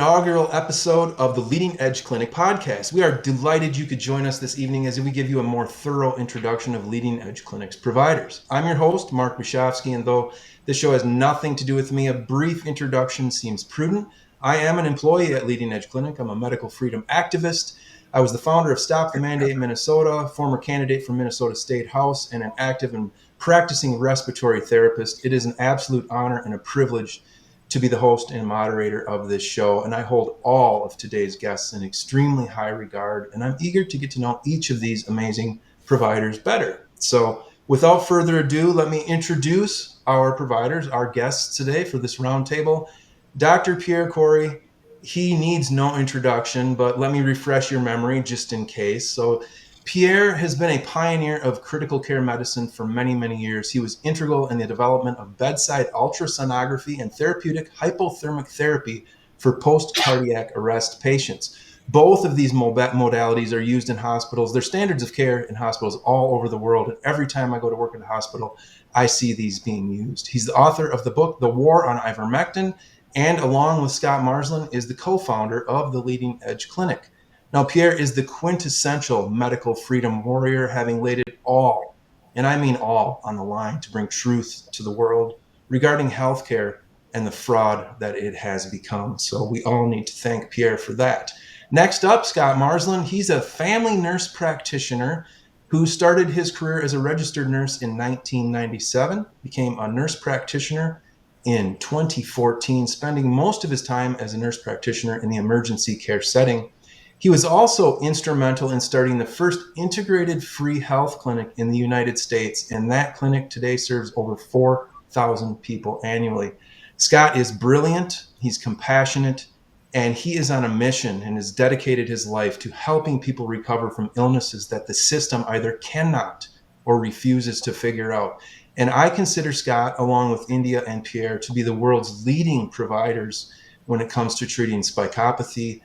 Inaugural episode of the Leading Edge Clinic podcast. We are delighted you could join us this evening as we give you a more thorough introduction of Leading Edge Clinic's providers. I'm your host, Mark Bashofsky, and though this show has nothing to do with me, a brief introduction seems prudent. I am an employee at Leading Edge Clinic. I'm a medical freedom activist. I was the founder of Stop the Mandate Minnesota, former candidate for Minnesota State House, and an active and practicing respiratory therapist. It is an absolute honor and a privilege to be the host and moderator of this show, and I hold all of today's guests in extremely high regard, and I'm eager to get to know each of these amazing providers better. So without further ado, let me introduce our providers, our guests today for this roundtable. Dr. Pierre Corey, he needs no introduction, but let me refresh your memory just in case. So Pierre has been a pioneer of critical care medicine for many, many years. He was integral in the development of bedside ultrasonography and therapeutic hypothermic therapy for post-cardiac arrest patients. Both of these modalities are used in hospitals. They're standards of care in hospitals all over the world. And every time I go to work in a hospital, I see these being used. He's the author of the book, The War on Ivermectin, and along with Scott Marsland, is the co-founder of the Leading Edge Clinic. Now, Pierre is the quintessential medical freedom warrior, having laid it all, and I mean all, on the line to bring truth to the world regarding healthcare and the fraud that it has become. So we all need to thank Pierre for that. Next up, Scott Marsland. He's a family nurse practitioner who started his career as a registered nurse in 1997, became a nurse practitioner in 2014, spending most of his time as a nurse practitioner in the emergency care setting. He was also instrumental in starting the first integrated free health clinic in the United States, and that clinic today serves over 4,000 people annually. Scott is brilliant, he's compassionate, and he is on a mission and has dedicated his life to helping people recover from illnesses that the system either cannot or refuses to figure out. And I consider Scott, along with India and Pierre, to be the world's leading providers when it comes to treating spikopathy,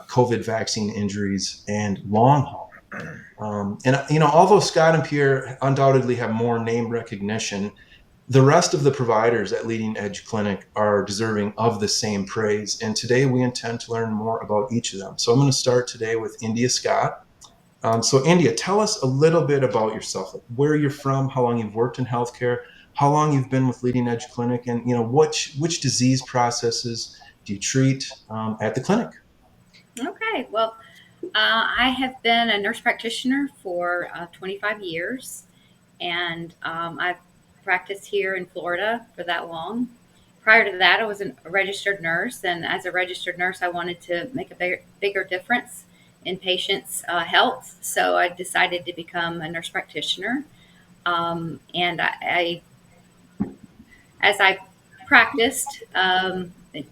COVID vaccine injuries, and long haul. Although Scott and Pierre undoubtedly have more name recognition, the rest of the providers at Leading Edge Clinic are deserving of the same praise. And today we intend to learn more about each of them. So I'm going to start today with India Scott. So India, tell us a little bit about yourself, like where you're from, how long you've worked in healthcare, how long you've been with Leading Edge Clinic, and which disease processes do you treat at the clinic? Okay, well, I have been a nurse practitioner for 25 years, and I've practiced here in Florida for that long. Prior to that, I was a registered nurse, and as a registered nurse, I wanted to make a bigger difference in patients' health, so I decided to become a nurse practitioner. And as I practiced,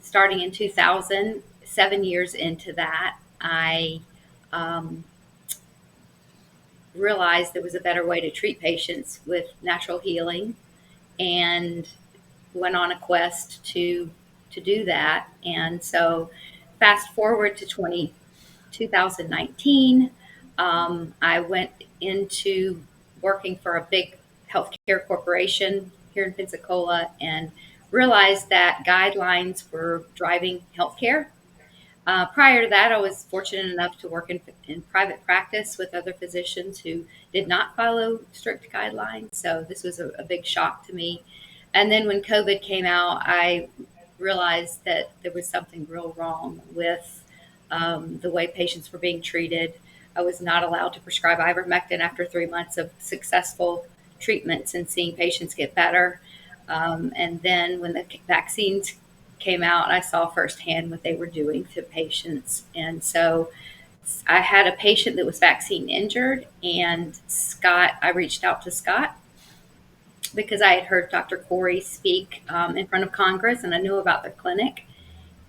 starting in 2000, 7 years into that, I realized there was a better way to treat patients with natural healing, and went on a quest to do that. And so fast forward to 2019, I went into working for a big healthcare corporation here in Pensacola and realized that guidelines were driving healthcare. Prior to that, I was fortunate enough to work in private practice with other physicians who did not follow strict guidelines. So this was a big shock to me. And then when COVID came out, I realized that there was something real wrong with the way patients were being treated. I was not allowed to prescribe ivermectin after 3 months of successful treatments and seeing patients get better. And then when the vaccines came out, I saw firsthand what they were doing to patients. And so I had a patient that was vaccine injured, and I reached out to Scott because I had heard Dr. Corey speak in front of Congress, and I knew about the clinic.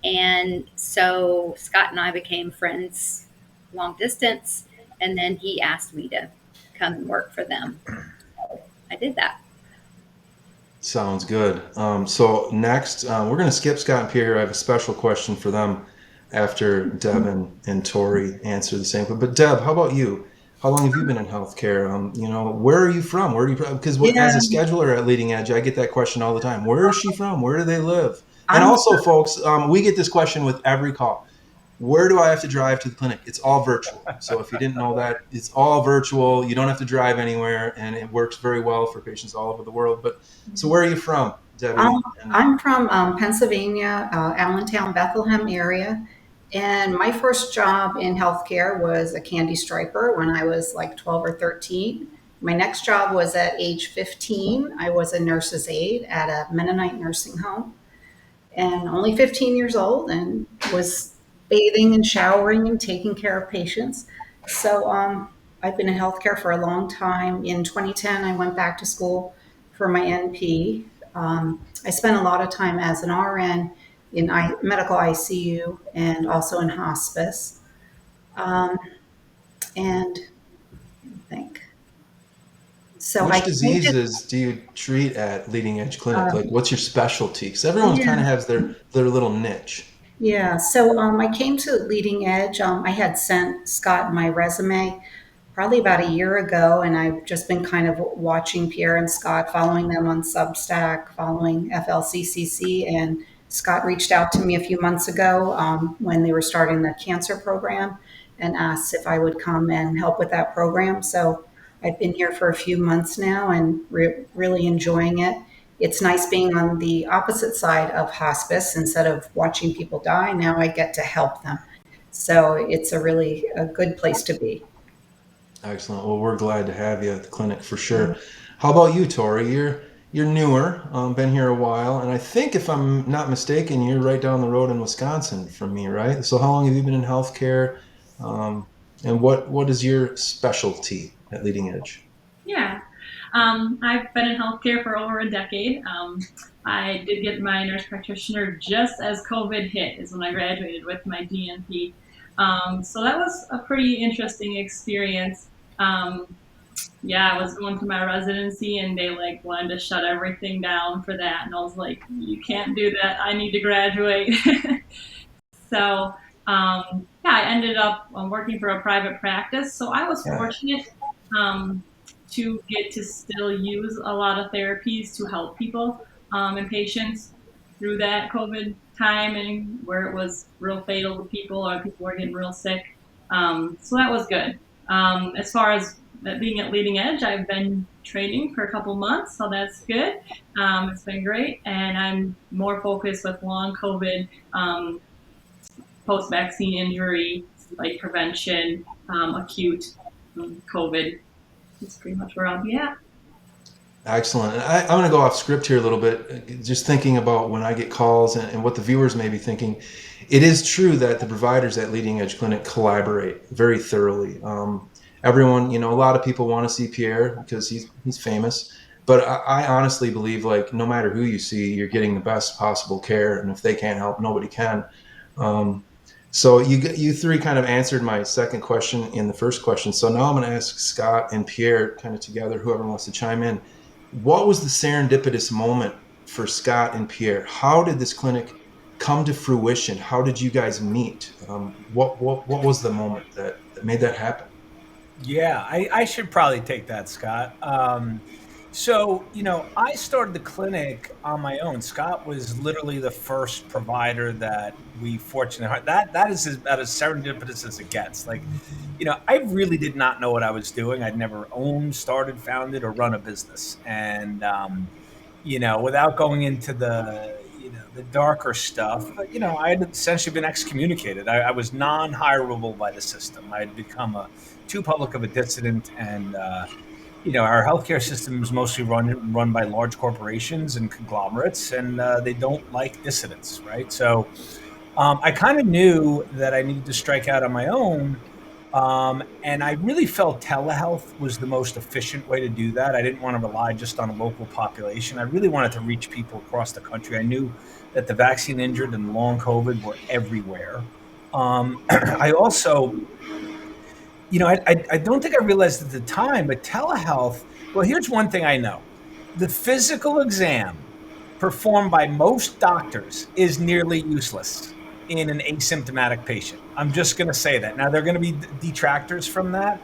And so Scott and I became friends long distance, and then he asked me to come and work for them. So I did that. Sounds good. So next, we're going to skip Scott and Pierre. I have a special question for them after Deb and Tori answer the same. But Deb, how about you? How long have you been in healthcare? Where are you from? Because as a scheduler at Leading Edge, I get that question all the time. Where is she from? Where do they live? And also, folks, we get this question with every call. Where do I have to drive to the clinic? It's all virtual. So if you didn't know that, it's all virtual. You don't have to drive anywhere, and it works very well for patients all over the world. But so where are you from, Um, Debbie? And I'm from Pennsylvania, Allentown, Bethlehem area. And my first job in healthcare was a candy striper when I was like 12 or 13. My next job was at age 15. I was a nurse's aide at a Mennonite nursing home and only 15 years old and was bathing and showering and taking care of patients. So I've been in healthcare for a long time. In 2010, I went back to school for my NP. I spent a lot of time as an RN in medical ICU and also in hospice. Um, and I think so. I which came to diseases do you treat at Leading Edge Clinic? uh, Like, what's your specialty? Because everyone kind of yeah. has their little niche. Yeah, so I came to Leading Edge. I had sent Scott my resume probably about a year ago, and I've just been kind of watching Pierre and Scott, following them on Substack, following FLCCC. And Scott reached out to me a few months ago when they were starting the cancer program and asked if I would come and help with that program. So I've been here for a few months now and really enjoying it. It's nice being on the opposite side of hospice instead of watching people die. Now I get to help them. So it's a good place to be. Excellent. Well, we're glad to have you at the clinic for sure. How about you, Tori? You're newer, been here a while, and I think if I'm not mistaken, you're right down the road in Wisconsin from me, right? So how long have you been in healthcare? Um, and what is your specialty at Leading Edge? Yeah, I've been in healthcare for over a decade. I did get my nurse practitioner just as COVID hit, is when I graduated with my DNP. So that was a pretty interesting experience. Um, yeah, I was going through my residency and they like wanted to shut everything down for that. And I was like, you can't do that. I need to graduate. So yeah, I ended up working for a private practice. So I was Yeah. fortunate um, to get to still use a lot of therapies to help people and patients through that COVID time and where it was real fatal to people or people were getting real sick. So that was good. As far as being at Leading Edge, I've been training for a couple months, so that's good. It's been great, and I'm more focused with long COVID, post-vaccine injury, like prevention, acute COVID. That's pretty much where I'll be at. Excellent. And I'm going to go off script here a little bit, just thinking about when I get calls and what the viewers may be thinking. It is true that the providers at Leading Edge Clinic collaborate very thoroughly. Everyone, a lot of people want to see Pierre because he's famous, but I honestly believe like no matter who you see, you're getting the best possible care, and if they can't help, nobody can. Um, so you three kind of answered my second question in the first question. So now I'm going to ask Scott and Pierre kind of together, whoever wants to chime in. What was the serendipitous moment for Scott and Pierre? How did this clinic come to fruition? How did you guys meet? What was the moment that made that happen? Yeah, I should probably take that, Scott. I started the clinic on my own. Scott was literally the first provider that we fortunately that is about as serendipitous as it gets. I really did not know what I was doing. I'd never owned, started, founded, or run a business, and without going into the darker stuff, I had essentially been excommunicated. I was non-hireable by the system. I had become too public of a dissident, and our healthcare system is mostly run by large corporations and conglomerates, and they don't like dissidents, right? So I kind of knew that I needed to strike out on my own. And I really felt telehealth was the most efficient way to do that. I didn't want to rely just on a local population. I really wanted to reach people across the country. I knew that the vaccine injured and long COVID were everywhere. I also, I don't think I realized at the time, but telehealth, well, here's one thing I know. The physical exam performed by most doctors is nearly useless in an asymptomatic patient. I'm just going to say that. Now, there are going to be detractors from that,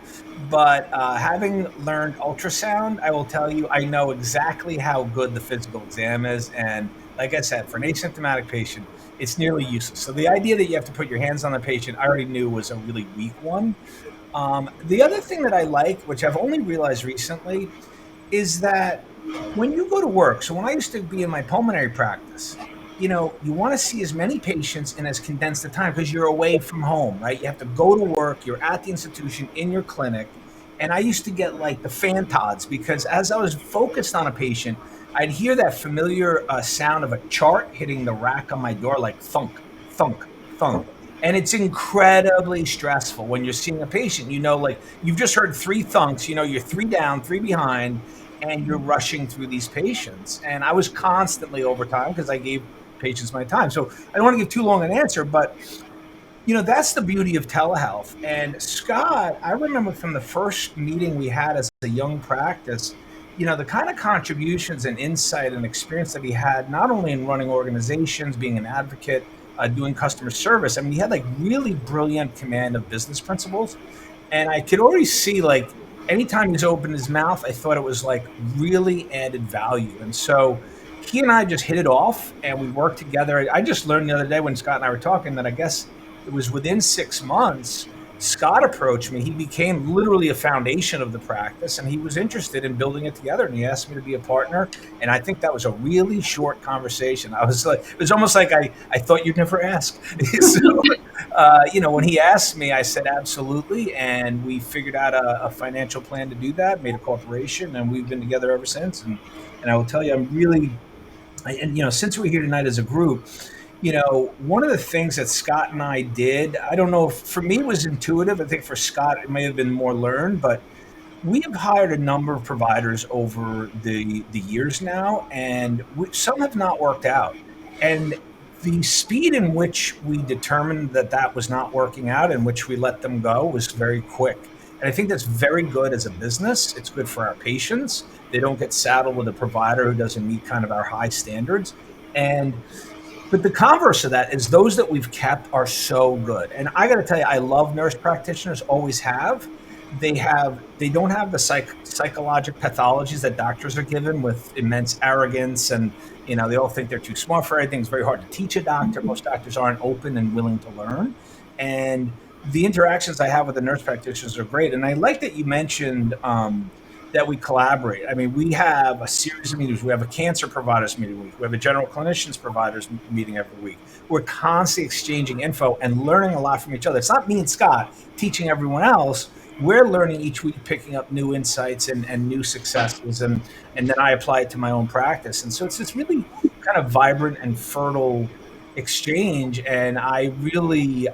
but having learned ultrasound, I will tell you, I know exactly how good the physical exam is. And like I said, for an asymptomatic patient, it's nearly useless. So the idea that you have to put your hands on the patient, I already knew was a really weak one. The other thing that I like, which I've only realized recently, is that when you go to work, so when I used to be in my pulmonary practice, you want to see as many patients in as condensed a time because you're away from home, right? You have to go to work, you're at the institution in your clinic. And I used to get like the fantods because as I was focused on a patient, I'd hear that familiar sound of a chart hitting the rack on my door, like thunk, thunk, thunk. And it's incredibly stressful when you're seeing a patient, like you've just heard three thunks, you're three down, three behind, and you're rushing through these patients. And I was constantly over time because I gave patients my time. So I don't want to give too long an answer, but that's the beauty of telehealth. And Scott, I remember from the first meeting we had as a young practice, the kind of contributions and insight and experience that he had, not only in running organizations, being an advocate, doing customer service. I mean, he had like really brilliant command of business principles. And I could already see like anytime he's opened his mouth, I thought it was like really added value. And so he and I just hit it off and we worked together. I just learned the other day when Scott and I were talking that I guess it was within 6 months, Scott approached me. He became literally a foundation of the practice and he was interested in building it together. And he asked me to be a partner. And I think that was a really short conversation. I was like, it was almost like I thought you'd never ask. So, when he asked me, I said, absolutely. And we figured out a financial plan to do that, made a corporation, and we've been together ever since. And I will tell you, I'm really, since we're here tonight as a group, one of the things that Scott and I did, I don't know if for me it was intuitive. I think for Scott it may have been more learned, but we have hired a number of providers over the years now, and some have not worked out. And the speed in which we determined that was not working out, in which we let them go, was very quick. And I think that's very good as a business. It's good for our patients. They don't get saddled with a provider who doesn't meet kind of our high standards. But the converse of that is those that we've kept are so good. And I got to tell you, I love nurse practitioners, always have. They don't have the psychological pathologies that doctors are given with immense arrogance. And, they all think they're too smart for everything. It's very hard to teach a doctor. Most doctors aren't open and willing to learn. And the interactions I have with the nurse practitioners are great. And I like that you mentioned that we collaborate. I mean, we have a series of meetings. We have a cancer providers meeting week. We have a general clinicians providers meeting every week. We're constantly exchanging info and learning a lot from each other. It's not me and Scott teaching everyone else. We're learning each week, picking up new insights and new successes, and then I apply it to my own practice. And so it's this really kind of vibrant and fertile exchange. And I really,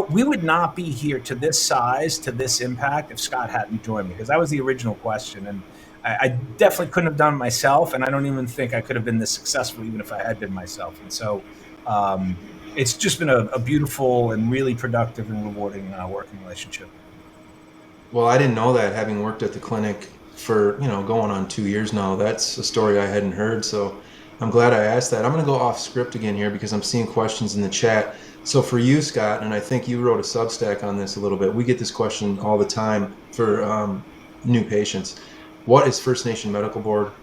we would not be here to this size, to this impact, if Scott hadn't joined me, because that was the original question. And I definitely couldn't have done it myself. And I don't even think I could have been this successful, even if I had been myself. And so it's just been a beautiful and really productive and rewarding working relationship. Well, I didn't know that, having worked at the clinic for, going on 2 years now. That's a story I hadn't heard. So I'm glad I asked that. I'm going to go off script again here because I'm seeing questions in the chat. So for you, Scott, and I think you wrote a Substack on this a little bit, we get this question all the time for new patients. What is First Nation Medical Board,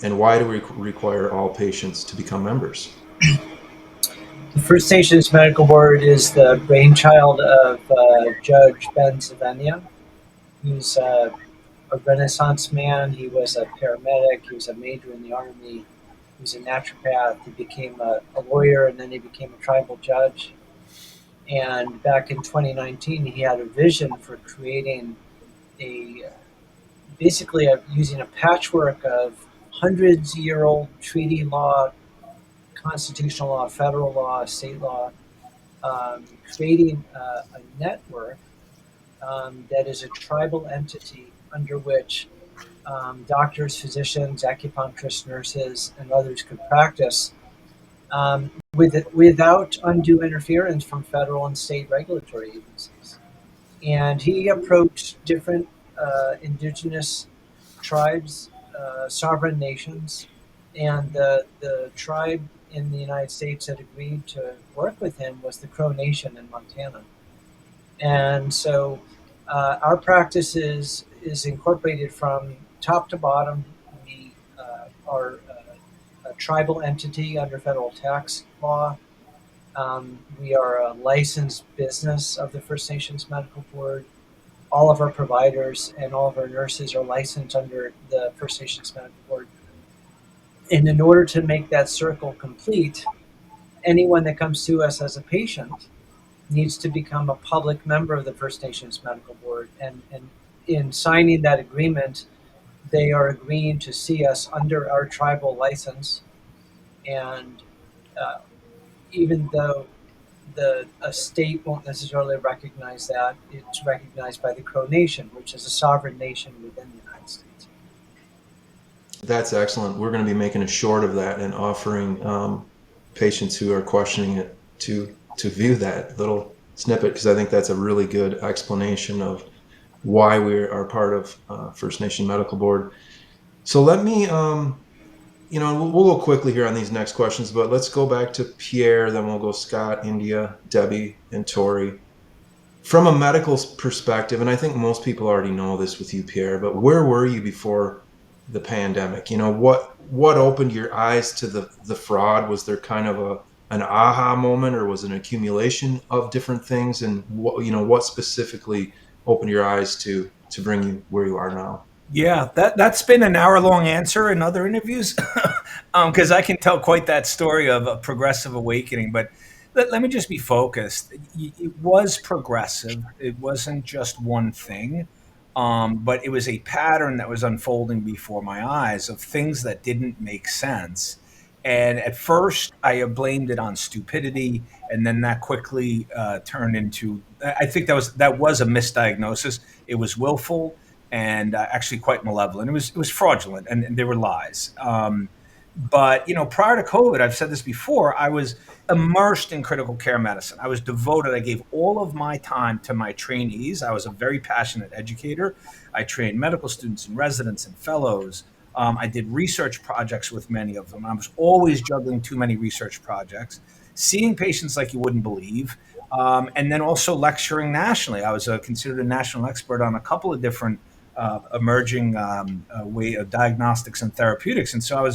and why do we require all patients to become members? The First Nations Medical Board is the brainchild of Judge Ben Zavenia. He's a Renaissance man. He was a paramedic. He was a major in the Army. He was a naturopath. He became a lawyer, and then he became a tribal judge. And back in 2019, he had a vision for creating using a patchwork of hundreds-year-old treaty law, constitutional law, federal law, state law, creating a network that is a tribal entity under which doctors, physicians, acupuncturists, nurses, and others could practice without undue interference from federal and state regulatory agencies. And he approached different indigenous tribes, sovereign nations, and the tribe in the United States that agreed to work with him was the Crow Nation in Montana. And so our practice is incorporated from top to bottom. We are a tribal entity under federal tax law. We are a licensed business of the First Nations Medical Board. All of our providers and all of our nurses are licensed under the First Nations Medical Board. And in order to make that circle complete, anyone that comes to us as a patient needs to become a public member of the First Nations Medical Board. And in signing that agreement, they are agreeing to see us under our tribal license. And uh, even though a state won't necessarily recognize that, it's recognized by the Crow Nation, which is a sovereign nation within the United States. That's excellent. We're going to be making a short of that and offering patients who are questioning it to view that little snippet, because I think that's a really good explanation of why we are part of First Nation Medical Board. So let me, we'll go quickly here on these next questions, but let's go back to Pierre, then we'll go Scott, India, Debbie, and Tori. From a medical perspective, and I think most people already know this with you, Pierre, but where were you before the pandemic? What opened your eyes to the fraud? Was there kind of an aha moment, or was it an accumulation of different things? And what specifically opened your eyes to bring you where you are now? Yeah, that's been an hour-long answer in other interviews, because I can tell quite that story of a progressive awakening. But let me just be focused. It was progressive. It wasn't just one thing, but it was a pattern that was unfolding before my eyes of things that didn't make sense. And at first, I blamed it on stupidity, and then that quickly turned into. I think that was a misdiagnosis. It was willful and actually quite malevolent. It was fraudulent, and there were lies. But prior to COVID, I've said this before, I was immersed in critical care medicine. I was devoted. I gave all of my time to my trainees. I was a very passionate educator. I trained medical students and residents and fellows. I did research projects with many of them. I was always juggling too many research projects, seeing patients like you wouldn't believe, and then also lecturing nationally. I was considered a national expert on a couple of different emerging way of diagnostics and therapeutics. And so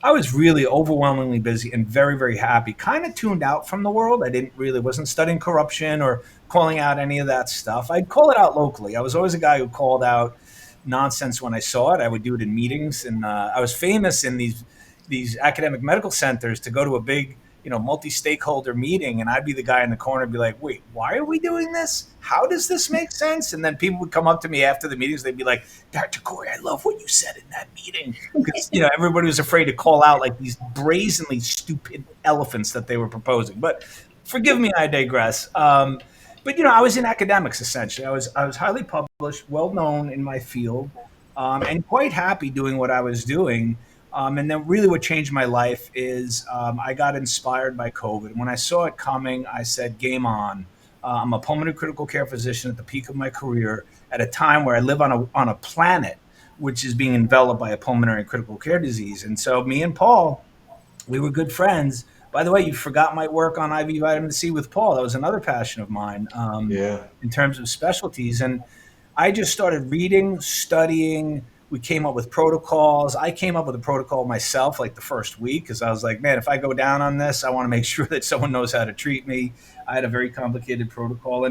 I was really overwhelmingly busy and very, very happy, kind of tuned out from the world. I wasn't studying corruption or calling out any of that stuff. I'd call it out locally. I was always a guy who called out nonsense when I saw it. I would do it in meetings. And I was famous in these academic medical centers to go to a big, multi-stakeholder meeting, and I'd be the guy in the corner and be like, wait, why are we doing this? How does this make sense? And then people would come up to me after the meetings. They'd be like, Dr. Corey, I love what you said in that meeting. Because, everybody was afraid to call out like these brazenly stupid elephants that they were proposing. But forgive me, I digress. But, I was in academics, essentially. I was highly published, well-known in my field, and quite happy doing what I was doing. And then really what changed my life is I got inspired by COVID. When I saw it coming, I said, game on. I'm a pulmonary critical care physician at the peak of my career at a time where I live on a planet which is being enveloped by a pulmonary critical care disease. And so me and Paul, we were good friends. By the way, you forgot my work on IV vitamin C with Paul. That was another passion of mine in terms of specialties. And I just started reading, studying. We came up with protocols. I came up with a protocol myself like the first week because I was like, man, if I go down on this, I want to make sure that someone knows how to treat me. I had a very complicated protocol.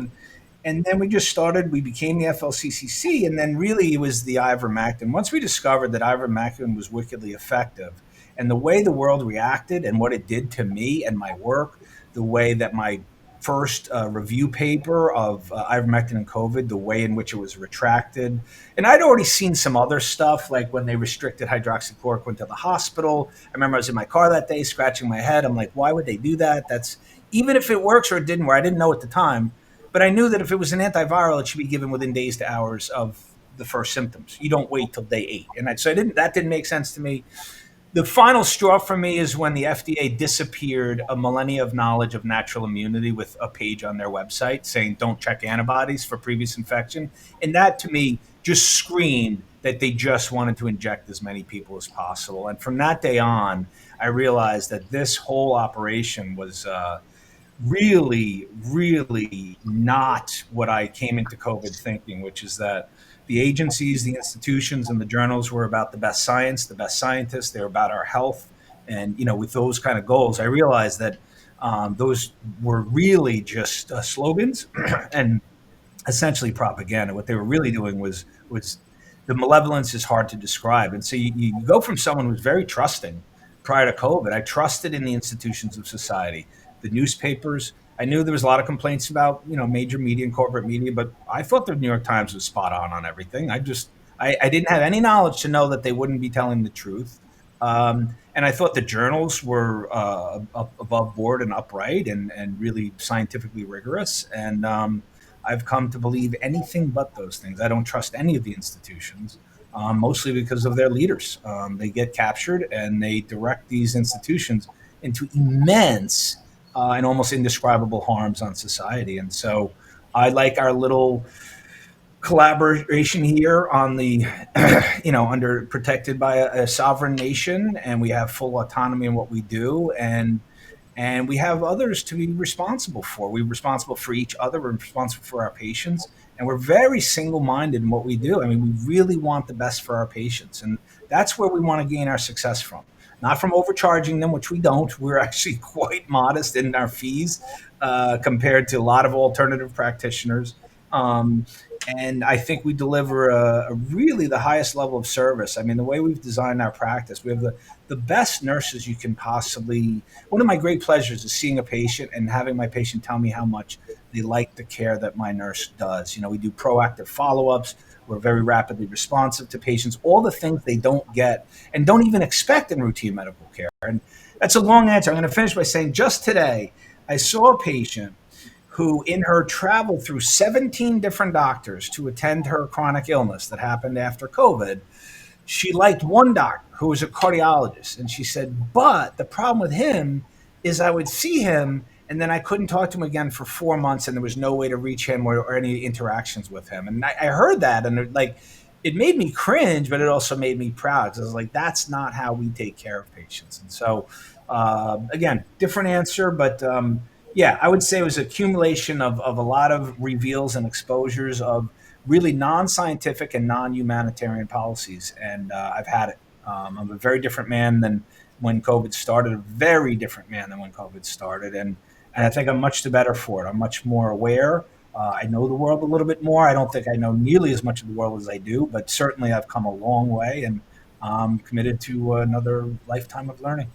And then we just started, we became the FLCCC, and then really it was the ivermectin. Once we discovered that ivermectin was wickedly effective, and the way the world reacted and what it did to me and my work, the way that my first review paper of ivermectin and COVID, the way in which it was retracted. And I'd already seen some other stuff, like when they restricted hydroxychloroquine to the hospital. I remember I was in my car that day scratching my head. I'm like, why would they do that? That's even if it works or it didn't work. I didn't know at the time. But I knew that if it was an antiviral, it should be given within days to hours of the first symptoms. You don't wait till day 8. And that didn't make sense to me. The final straw for me is when the FDA disappeared a millennia of knowledge of natural immunity with a page on their website saying don't check antibodies for previous infection. And that to me just screamed that they just wanted to inject as many people as possible. And from that day on, I realized that this whole operation was really, really not what I came into COVID thinking, which is that the agencies, the institutions, and the journals were about the best science, the best scientists. They were about our health. And, with those kind of goals, I realized that Those were really just slogans and essentially propaganda. What they were really doing was the malevolence is hard to describe. And so you go from someone who's very trusting prior to COVID. I trusted in the institutions of society, the newspapers. I knew there was a lot of complaints about major media and corporate media, but I thought the New York Times was spot on everything. I didn't have any knowledge to know that they wouldn't be telling the truth. And I thought the journals were above board and upright and really scientifically rigorous. And I've come to believe anything but those things. I don't trust any of the institutions, mostly because of their leaders. They get captured and they direct these institutions into immense and almost indescribable harms on society. And so I like our little collaboration here on the, under protected by a sovereign nation, and we have full autonomy in what we do. And we have others to be responsible for. We're responsible for each other. We're responsible for our patients. And we're very single-minded in what we do. I mean, we really want the best for our patients. And that's where we want to gain our success from. Not from overcharging them, which we don't. We're actually quite modest in our fees compared to a lot of alternative practitioners. And I think we deliver a really the highest level of service. I mean, the way we've designed our practice, we have the best nurses you can possibly. One of my great pleasures is seeing a patient and having my patient tell me how much they like the care that my nurse does. We do proactive follow-ups. We're very rapidly responsive to patients, all the things they don't get and don't even expect in routine medical care. And that's a long answer. I'm going to finish by saying just today, I saw a patient who in her travel through 17 different doctors to attend her chronic illness that happened after COVID, she liked one doctor who was a cardiologist. And she said, but the problem with him is I would see him and then I couldn't talk to him again for 4 months and there was no way to reach him or any interactions with him. And I heard that and it made me cringe, but it also made me proud because I was like, that's not how we take care of patients. And so, again, different answer, but yeah, I would say it was accumulation of a lot of reveals and exposures of really non-scientific and non-humanitarian policies. And I've had it. I'm a very different man than when COVID started, a very different man than when COVID started. And I think I'm much the better for it. I'm much more aware. I know the world a little bit more. I don't think I know nearly as much of the world as I do, but certainly I've come a long way and I'm committed to another lifetime of learning.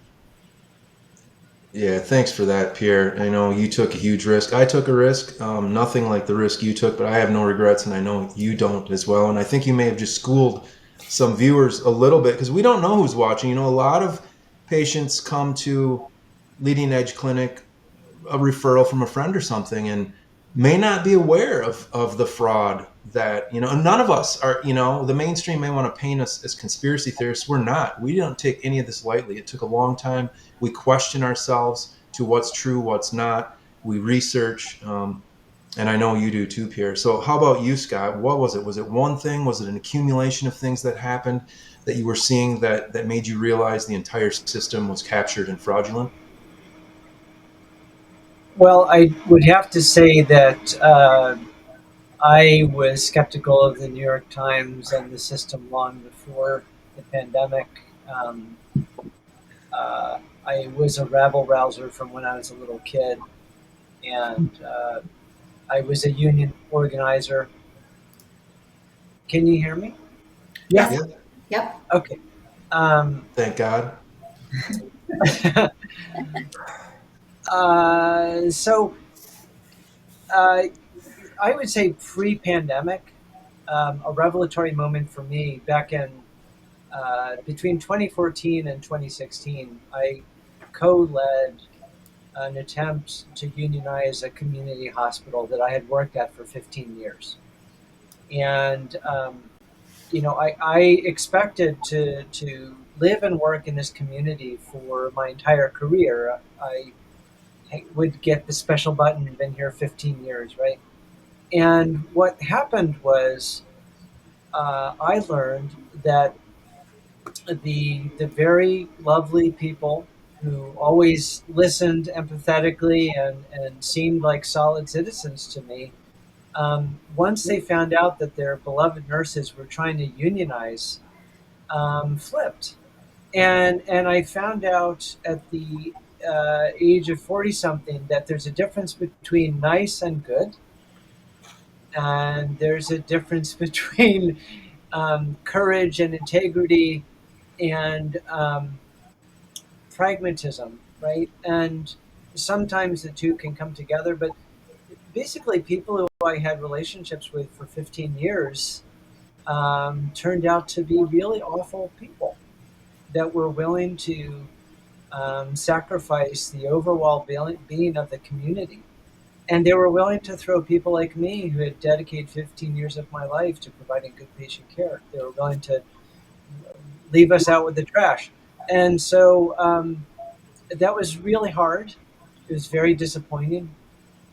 Yeah, thanks for that, Pierre. I know you took a huge risk. I took a risk, nothing like the risk you took, but I have no regrets, and I know you don't as well. And I think you may have just schooled some viewers a little bit because we don't know who's watching. A lot of patients come to Leading Edge Clinic, a referral from a friend or something, and may not be aware of the fraud that, and none of us are, the mainstream may want to paint us as conspiracy theorists. We're not. We don't take any of this lightly. It took a long time. We question ourselves to what's true, what's not. We research, and I know you do too, Pierre. So how about you, Scott? What was it? Was it one thing? Was it an accumulation of things that happened that you were seeing that made you realize the entire system was captured and fraudulent? Well, I would have to say that I was skeptical of the New York Times and the system long before the pandemic. I was a rabble rouser from when I was a little kid, and I was a union organizer. Can you hear me? Yes. Yeah. Yep. Okay. Thank God. So I would say pre-pandemic, a revelatory moment for me back in between 2014 and 2016, I co-led an attempt to unionize a community hospital that I had worked at for 15 years. And, I expected to live and work in this community for my entire career. I would get the special button, been here 15 years, right? And what happened was I learned that the very lovely people who always listened empathetically and seemed like solid citizens to me, once they found out that their beloved nurses were trying to unionize, flipped. And I found out at the age of 40 something that there's a difference between nice and good, and there's a difference between courage and integrity and pragmatism, right? And sometimes the two can come together, but basically, people who I had relationships with for 15 years turned out to be really awful people that were willing to sacrifice the overall being of the community. And they were willing to throw people like me who had dedicated 15 years of my life to providing good patient care. They were willing to leave us out with the trash. And so that was really hard. It was very disappointing.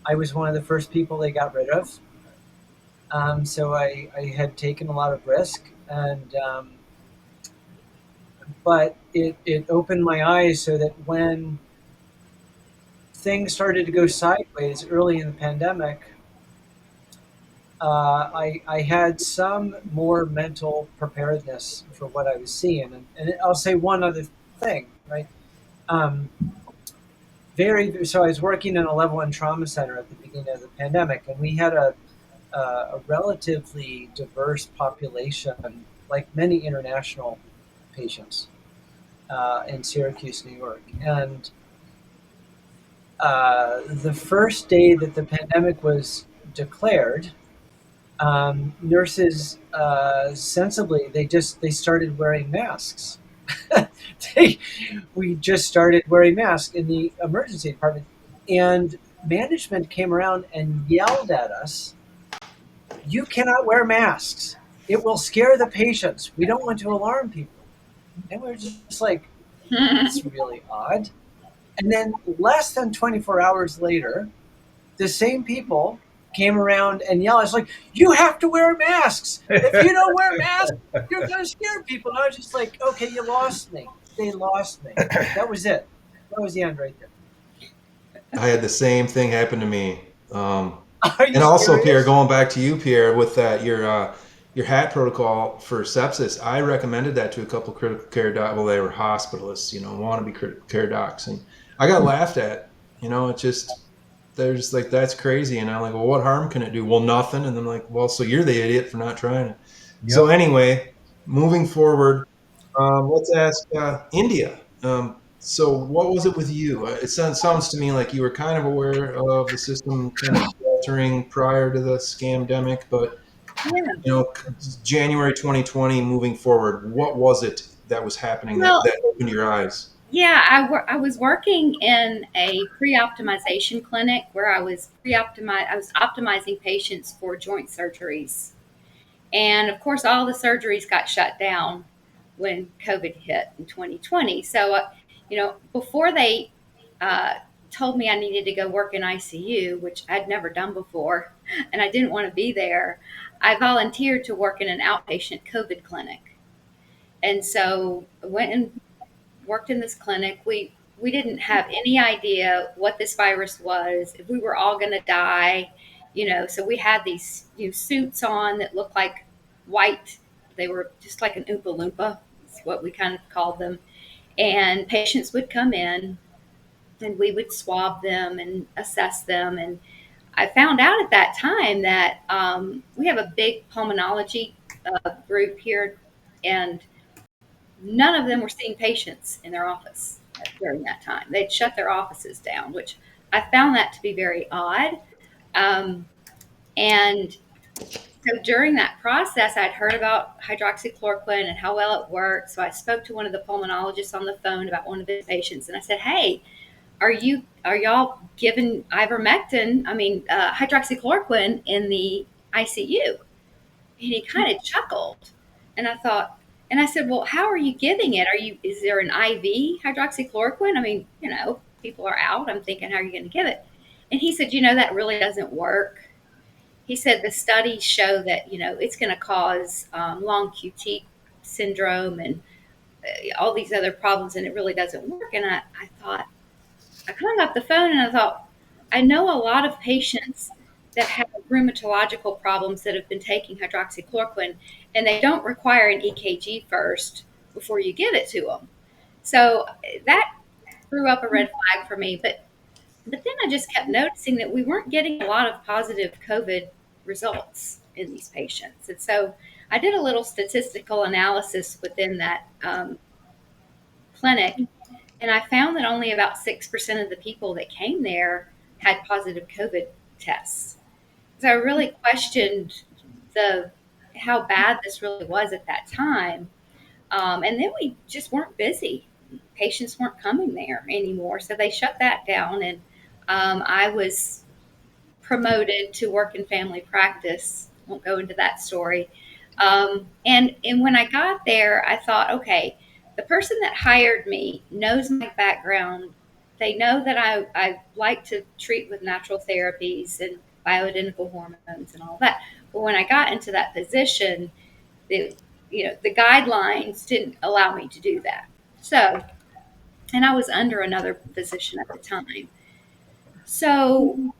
I was one of the first people they got rid of. So I had taken a lot of risk, and but it opened my eyes so that when things started to go sideways early in the pandemic, I had some more mental preparedness for what I was seeing. And I'll say one other thing, right? So I was working in a level 1 trauma center at the beginning of the pandemic, and we had a relatively diverse population, like many international patients in Syracuse, New York. And the first day that the pandemic was declared, nurses sensibly they started wearing masks. We just started wearing masks in the emergency department, and management came around and yelled at us, "You cannot wear masks. It will scare the patients. We don't want to alarm people." And we were just like, "That's really odd." And then less than 24 hours later, the same people came around and yelled, "It's like, you have to wear masks. If you don't wear masks, you're going to scare people." And I was just like, okay, you lost me. They lost me. That was it. That was the end right there. I had the same thing happen to me. Are you And also, serious? Pierre, going back to you, Pierre, with that your HAT protocol for sepsis, I recommended that to a couple critical care docs. Well, they were hospitalists, wannabe critical care docs, and I got laughed at. It just they're just like, "That's crazy," and I'm like, "Well, what harm can it do?" "Well, nothing." And I'm like, "Well, so you're the idiot for not trying it." Yep. So anyway, moving forward, let's ask India. So what was it with you? It sounds to me like you were kind of aware of the system kind of faltering prior to the scamdemic, but Yeah. January 2020 moving forward, what was it that was happening Well, that opened your eyes? yeah, I was working in a pre-optimization clinic where I was optimizing patients for joint surgeries. And of course, all the surgeries got shut down when COVID hit in 2020. So, before they told me I needed to go work in ICU, which I'd never done before, and I didn't want to be there, I volunteered to work in an outpatient COVID clinic. And so I went and worked in this clinic. We didn't have any idea what this virus was, if we were all going to die, So we had these suits on that looked like white. They were just like an Oompa Loompa, is what we kind of called them. And patients would come in, and we would swab them and assess them. And I found out at that time that we have a big pulmonology group here, and none of them were seeing patients in their office during that time. They'd shut their offices down, which I found that to be very odd. And so during that process, I'd heard about hydroxychloroquine and how well it worked. So I spoke to one of the pulmonologists on the phone about one of his patients, and I said, "Hey, are y'all giving hydroxychloroquine in the ICU?" And he kind of chuckled, and I said, "Well, how are you giving it? Is there an IV hydroxychloroquine? People are out. I'm thinking, how are you going to give it?" And he said, "That really doesn't work." He said the studies show that, it's going to cause long QT syndrome and all these other problems, and it really doesn't work. And I thought, I hung up the phone and I thought, I know a lot of patients that have rheumatological problems that have been taking hydroxychloroquine, and they don't require an EKG first before you give it to them. So that threw up a red flag for me. But then I just kept noticing that we weren't getting a lot of positive COVID results in these patients. And so I did a little statistical analysis within that clinic, and I found that only about 6% of the people that came there had positive COVID tests. So I really questioned how bad this really was at that time. And then we just weren't busy. Patients weren't coming there anymore. So they shut that down. And I was promoted to work in family practice. Won't go into that story. And when I got there, I thought, okay, the person that hired me knows my background. They know that I like to treat with natural therapies and bioidentical hormones and all that. But when I got into that position, the guidelines didn't allow me to do that. So, and I was under another physician at the time. So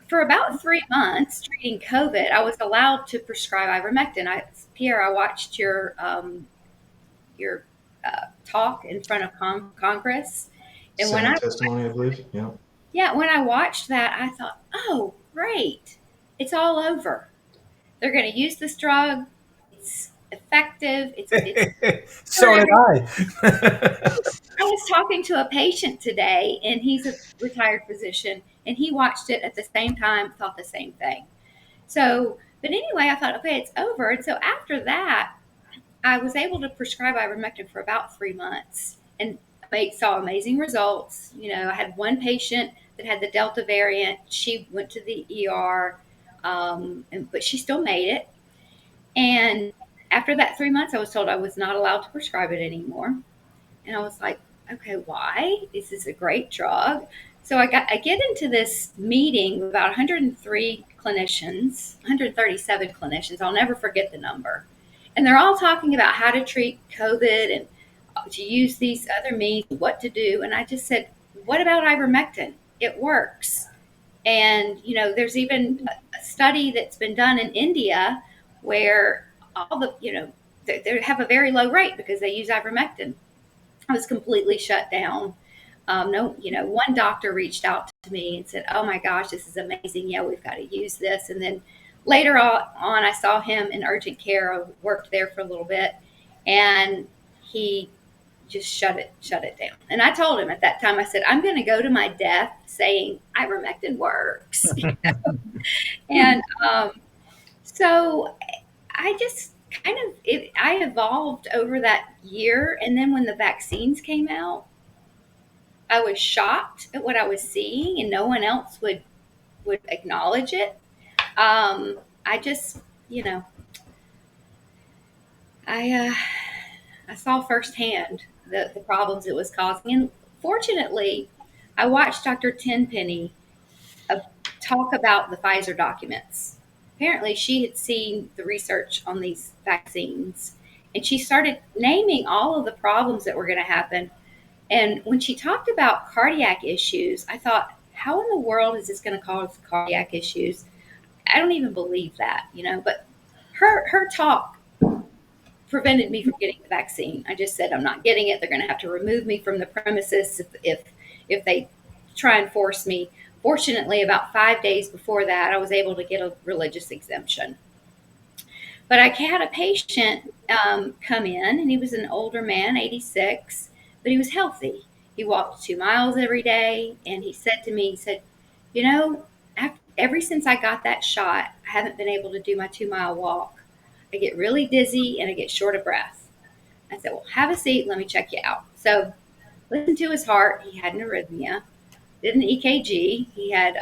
for about 3 months treating COVID, I was allowed to prescribe ivermectin. Pierre, I watched your talk in front of Congress. And Senate testimony, I believe. Yeah. Yeah, when I watched that, I thought, oh, great. It's all over. They're going to use this drug. It's effective. So did I. I was talking to a patient today, and he's a retired physician, and he watched it at the same time, thought the same thing. So, but anyway, I thought, okay, it's over. And so after that, I was able to prescribe ivermectin for about 3 months and saw amazing results. I had one patient that had the Delta variant. She went to the ER, but she still made it. And after that 3 months, I was told I was not allowed to prescribe it anymore. And I was like, okay, why? This is a great drug. So I get into this meeting with about 103 clinicians, 137 clinicians. I'll never forget the number. And they're all talking about how to treat COVID and to use these other means, what to do. And I just said, what about ivermectin? It works. And, there's even a study that's been done in India where all they have a very low rate because they use ivermectin. I was completely shut down. One doctor reached out to me and said, oh my gosh, this is amazing. Yeah, we've got to use this. And then later on, I saw him in urgent care. I worked there for a little bit, and he just shut it down. And I told him at that time, I said, I'm going to go to my death saying ivermectin works. And so I just I evolved over that year. And then when the vaccines came out, I was shocked at what I was seeing, and no one else would acknowledge it. I just, I saw firsthand the problems it was causing. And fortunately, I watched Dr. Tenpenny talk about the Pfizer documents. Apparently, she had seen the research on these vaccines, and she started naming all of the problems that were going to happen. And when she talked about cardiac issues, I thought, how in the world is this going to cause cardiac issues? I don't even believe that, but her talk prevented me from getting the vaccine. I just said, I'm not getting it. They're going to have to remove me from the premises if they try and force me. Fortunately, about 5 days before that, I was able to get a religious exemption. But I had a patient come in, and he was an older man, 86, but he was healthy. He walked 2 miles every day, and he said to me, ever since I got that shot, I haven't been able to do my 2-mile walk. I get really dizzy and I get short of breath. I said, well, have a seat. Let me check you out. So listened to his heart. He had an arrhythmia, did an EKG. He had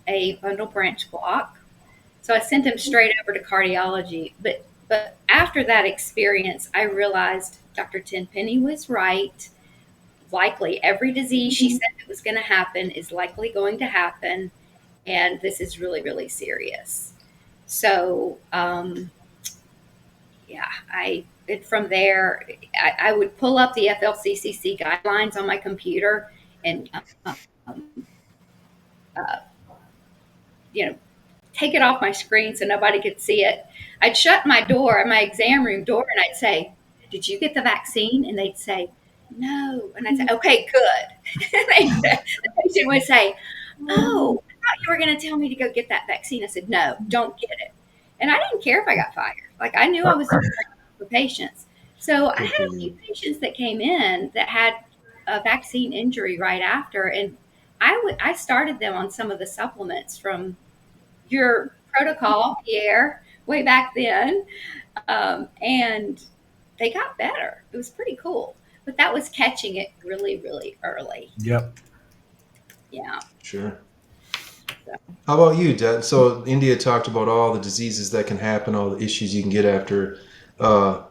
a bundle branch block. So I sent him straight over to cardiology. But after that experience, I realized Dr. Tenpenny was right. Likely every disease she said that was going to happen is likely going to happen. And this is really, really serious. So, from there, I would pull up the FLCCC guidelines on my computer and, take it off my screen so nobody could see it. I'd shut my exam room door, and I'd say, did you get the vaccine? And they'd say, no. And I'd say, okay, good. And the patient would say, oh, I thought you were going to tell me to go get that vaccine. I said, no, don't get it. And I didn't care if I got fired. Like, I knew I was doing right for patients. So I had a few patients that came in that had a vaccine injury right after, and I started them on some of the supplements from your protocol, Pierre, way back then, and they got better. It was pretty cool, but that was catching it really, really early. Yep. Yeah. Sure. How about you, Deb? So India talked about all the diseases that can happen, all the issues you can get after, a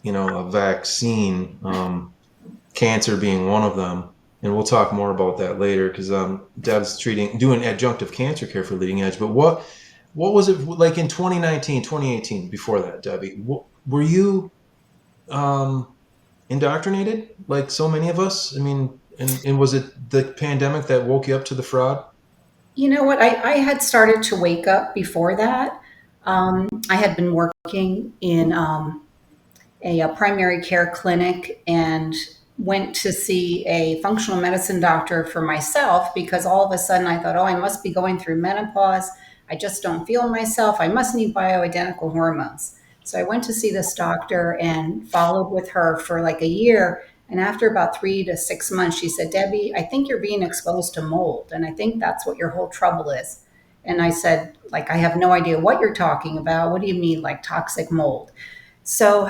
vaccine, cancer being one of them. And we'll talk more about that later because Deb's doing adjunctive cancer care for Leading Edge. But what was it like in 2019, 2018, before that, Debbie? Were you indoctrinated like so many of us? I mean, and was it the pandemic that woke you up to the fraud? You know what? I had started to wake up before that. I had been working in a primary care clinic and went to see a functional medicine doctor for myself because all of a sudden I thought, oh, I must be going through menopause. I just don't feel myself. I must need bioidentical hormones. So I went to see this doctor and followed with her for like a year. And after about 3 to 6 months, she said, Debbie, I think you're being exposed to mold. And I think that's what your whole trouble is. And I said, like, I have no idea what you're talking about. What do you mean, like toxic mold? So,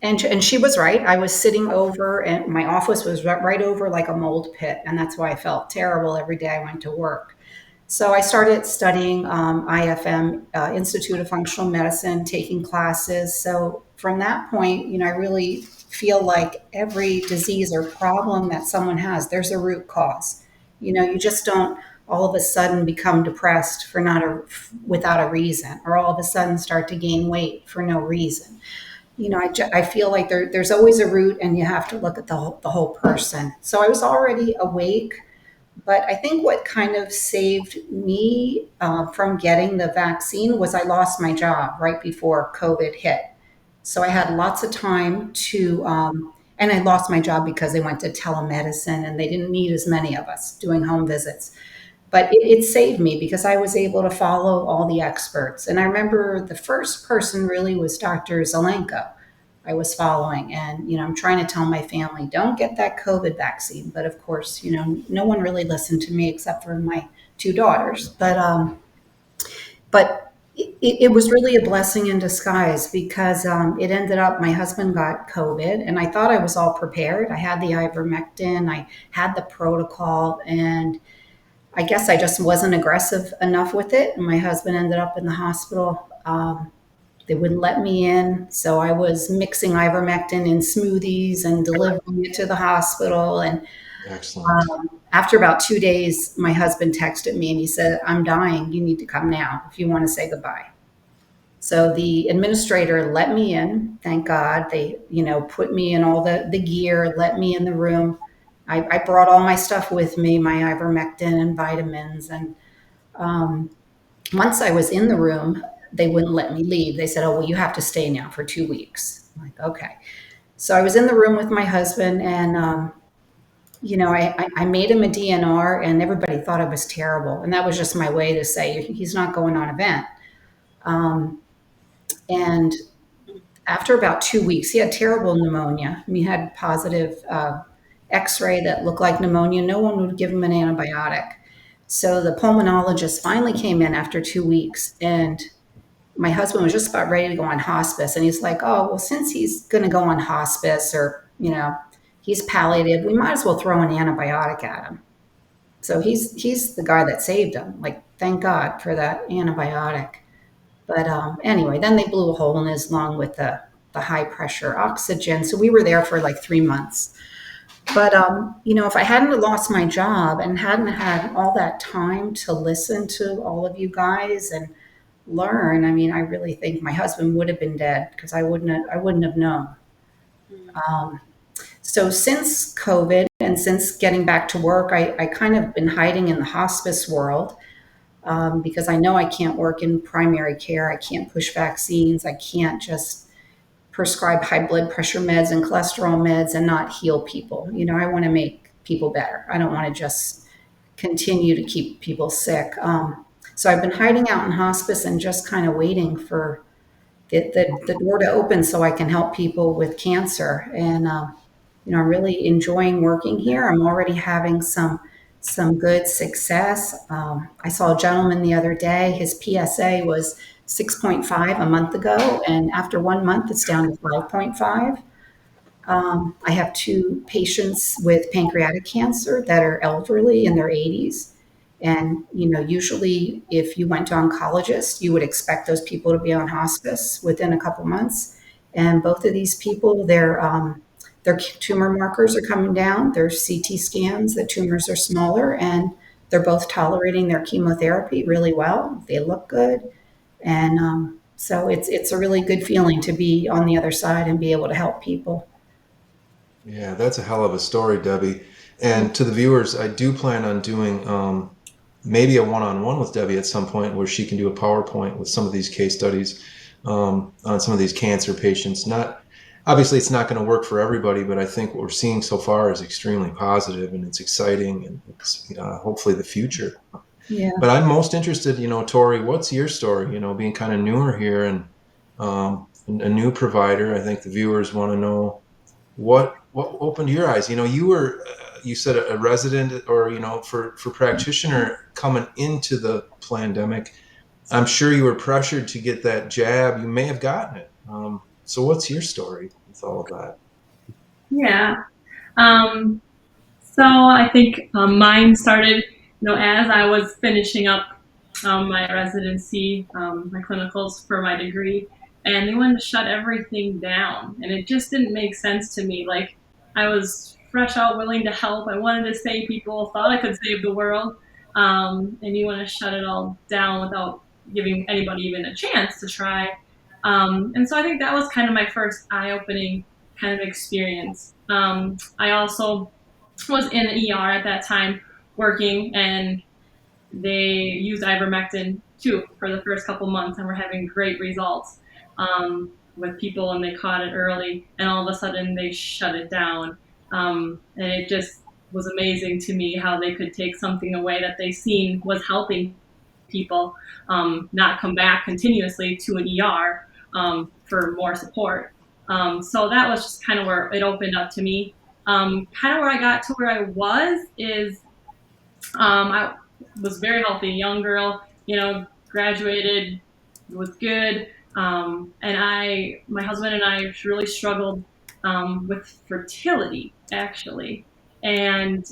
and she was right. I was sitting over, and my office was right over like a mold pit. And that's why I felt terrible every day I went to work. So I started studying IFM, Institute of Functional Medicine, taking classes. So from that point, I really feel like every disease or problem that someone has, there's a root cause. You just don't all of a sudden become depressed without a reason, or all of a sudden start to gain weight for no reason. I feel like there's always a root, and you have to look at the whole person. So I was already awake. But I think what kind of saved me from getting the vaccine was I lost my job right before COVID hit. So I had lots of time and I lost my job because they went to telemedicine and they didn't need as many of us doing home visits. But it saved me because I was able to follow all the experts. And I remember the first person really was Dr. Zelenko. I was following. And, I'm trying to tell my family, don't get that COVID vaccine. But of course, no one really listened to me except for my 2 daughters. But it was really a blessing in disguise because it ended up, my husband got COVID and I thought I was all prepared. I had the ivermectin, I had the protocol, and I guess I just wasn't aggressive enough with it. And my husband ended up in the hospital. They wouldn't let me in. So I was mixing ivermectin in smoothies and delivering it to the hospital. And Excellent. After about 2 days, my husband texted me and he said, I'm dying. You need to come now if you want to say goodbye. So the administrator let me in. Thank God. They, put me in all the gear, let me in the room. I brought all my stuff with me, my ivermectin and vitamins. And once I was in the room, they wouldn't let me leave. They said, oh, well, you have to stay now for 2 weeks. I'm like, okay. So I was in the room with my husband and, I made him a DNR and everybody thought it was terrible. And that was just my way to say he's not going on event. And after about 2 weeks, he had terrible pneumonia. He had positive X-ray that looked like pneumonia. No one would give him an antibiotic. So the pulmonologist finally came in after 2 weeks, and my husband was just about ready to go on hospice. And he's like, oh, well, since he's going to go on hospice or, he's palliative, we might as well throw an antibiotic at him. So he's the guy that saved him. Like, thank God for that antibiotic. But anyway, then they blew a hole in his lung with the high pressure oxygen. So we were there for like 3 months. But, if I hadn't lost my job and hadn't had all that time to listen to all of you guys and learn, I really think my husband would have been dead because I wouldn't have known. So since COVID and since getting back to work, I kind of been hiding in the hospice world because I know I can't work in primary care. I can't push vaccines. I can't just prescribe high blood pressure meds and cholesterol meds and not heal people. I want to make people better. I don't want to just continue to keep people sick. So I've been hiding out in hospice and just kind of waiting for the door to open so I can help people with cancer. And I'm really enjoying working here. I'm already having some good success. I saw a gentleman the other day. His PSA was 6.5 a month ago, and after 1 month, it's down to 5.5. I have 2 patients with pancreatic cancer that are elderly in their 80s. And, usually if you went to oncologist, you would expect those people to be on hospice within a couple months. And both of these people, their tumor markers are coming down. Their CT scans, the tumors are smaller, and they're both tolerating their chemotherapy really well. They look good. And so it's a really good feeling to be on the other side and be able to help people. Yeah, that's a hell of a story, Debbie. And to the viewers, I do plan on doing maybe a one-on-one with Debbie at some point where she can do a PowerPoint with some of these case studies on some of these cancer patients. Obviously, it's not going to work for everybody, but I think what we're seeing so far is extremely positive, and it's exciting, and it's hopefully the future. Yeah. But I'm most interested, Tori, what's your story? Being kind of newer here and a new provider. I think the viewers want to know what opened your eyes. You were you said a resident, or for practitioner coming into the pandemic. I'm sure you were pressured to get that jab. You may have gotten it. So what's your story with all of that? Yeah. So I think mine started, as I was finishing up my residency, my clinicals for my degree, and they wanted to shut everything down. And it just didn't make sense to me. Like, I was fresh out, willing to help. I wanted to save people, thought I could save the world. And you want to shut it all down without giving anybody even a chance to try. And so I think that was kind of my first eye-opening kind of experience. I also was in the ER at that time working, and they used ivermectin too for the first couple months, and were having great results with people, and they caught it early, and all of a sudden they shut it down. And it just was amazing to me how they could take something away that they seen was helping people not come back continuously to an ER for more support. So that was just kind of where it opened up to me. Kind of where I got to where I was is I was very healthy, young girl, graduated, was good. And my husband and I really struggled with fertility, actually, and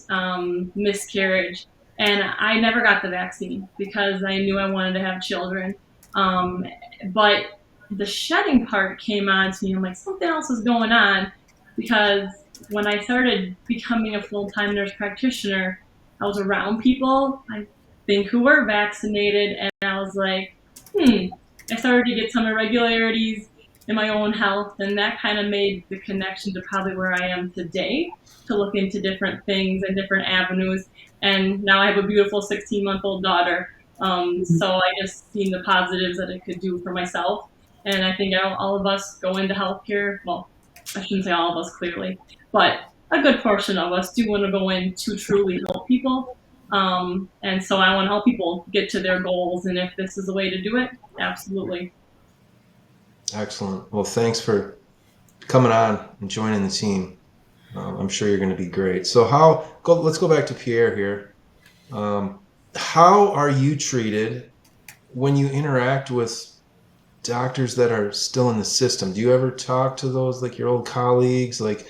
miscarriage. And I never got the vaccine because I knew I wanted to have children. But the shedding part came on to me. I'm like, something else is going on, because when I started becoming a full-time nurse practitioner, I was around people, I think, who were vaccinated, and I was like, I started to get some irregularities in my own health, and that kind of made the connection to probably where I am today, to look into different things and different avenues. And now I have a beautiful 16-month-old daughter. So I just seen the positives that it could do for myself. And I think all of us go into healthcare. Well, I shouldn't say all of us, clearly, but a good portion of us do want to go in to truly help people. And so I want to help people get to their goals. And if this is the way to do it, absolutely. Excellent. Well, thanks for coming on and joining the team. I'm sure you're going to be great. So let's go back to Pierre here. How are you treated when you interact with doctors that are still in the system? Do you ever talk to those, like your old colleagues, like,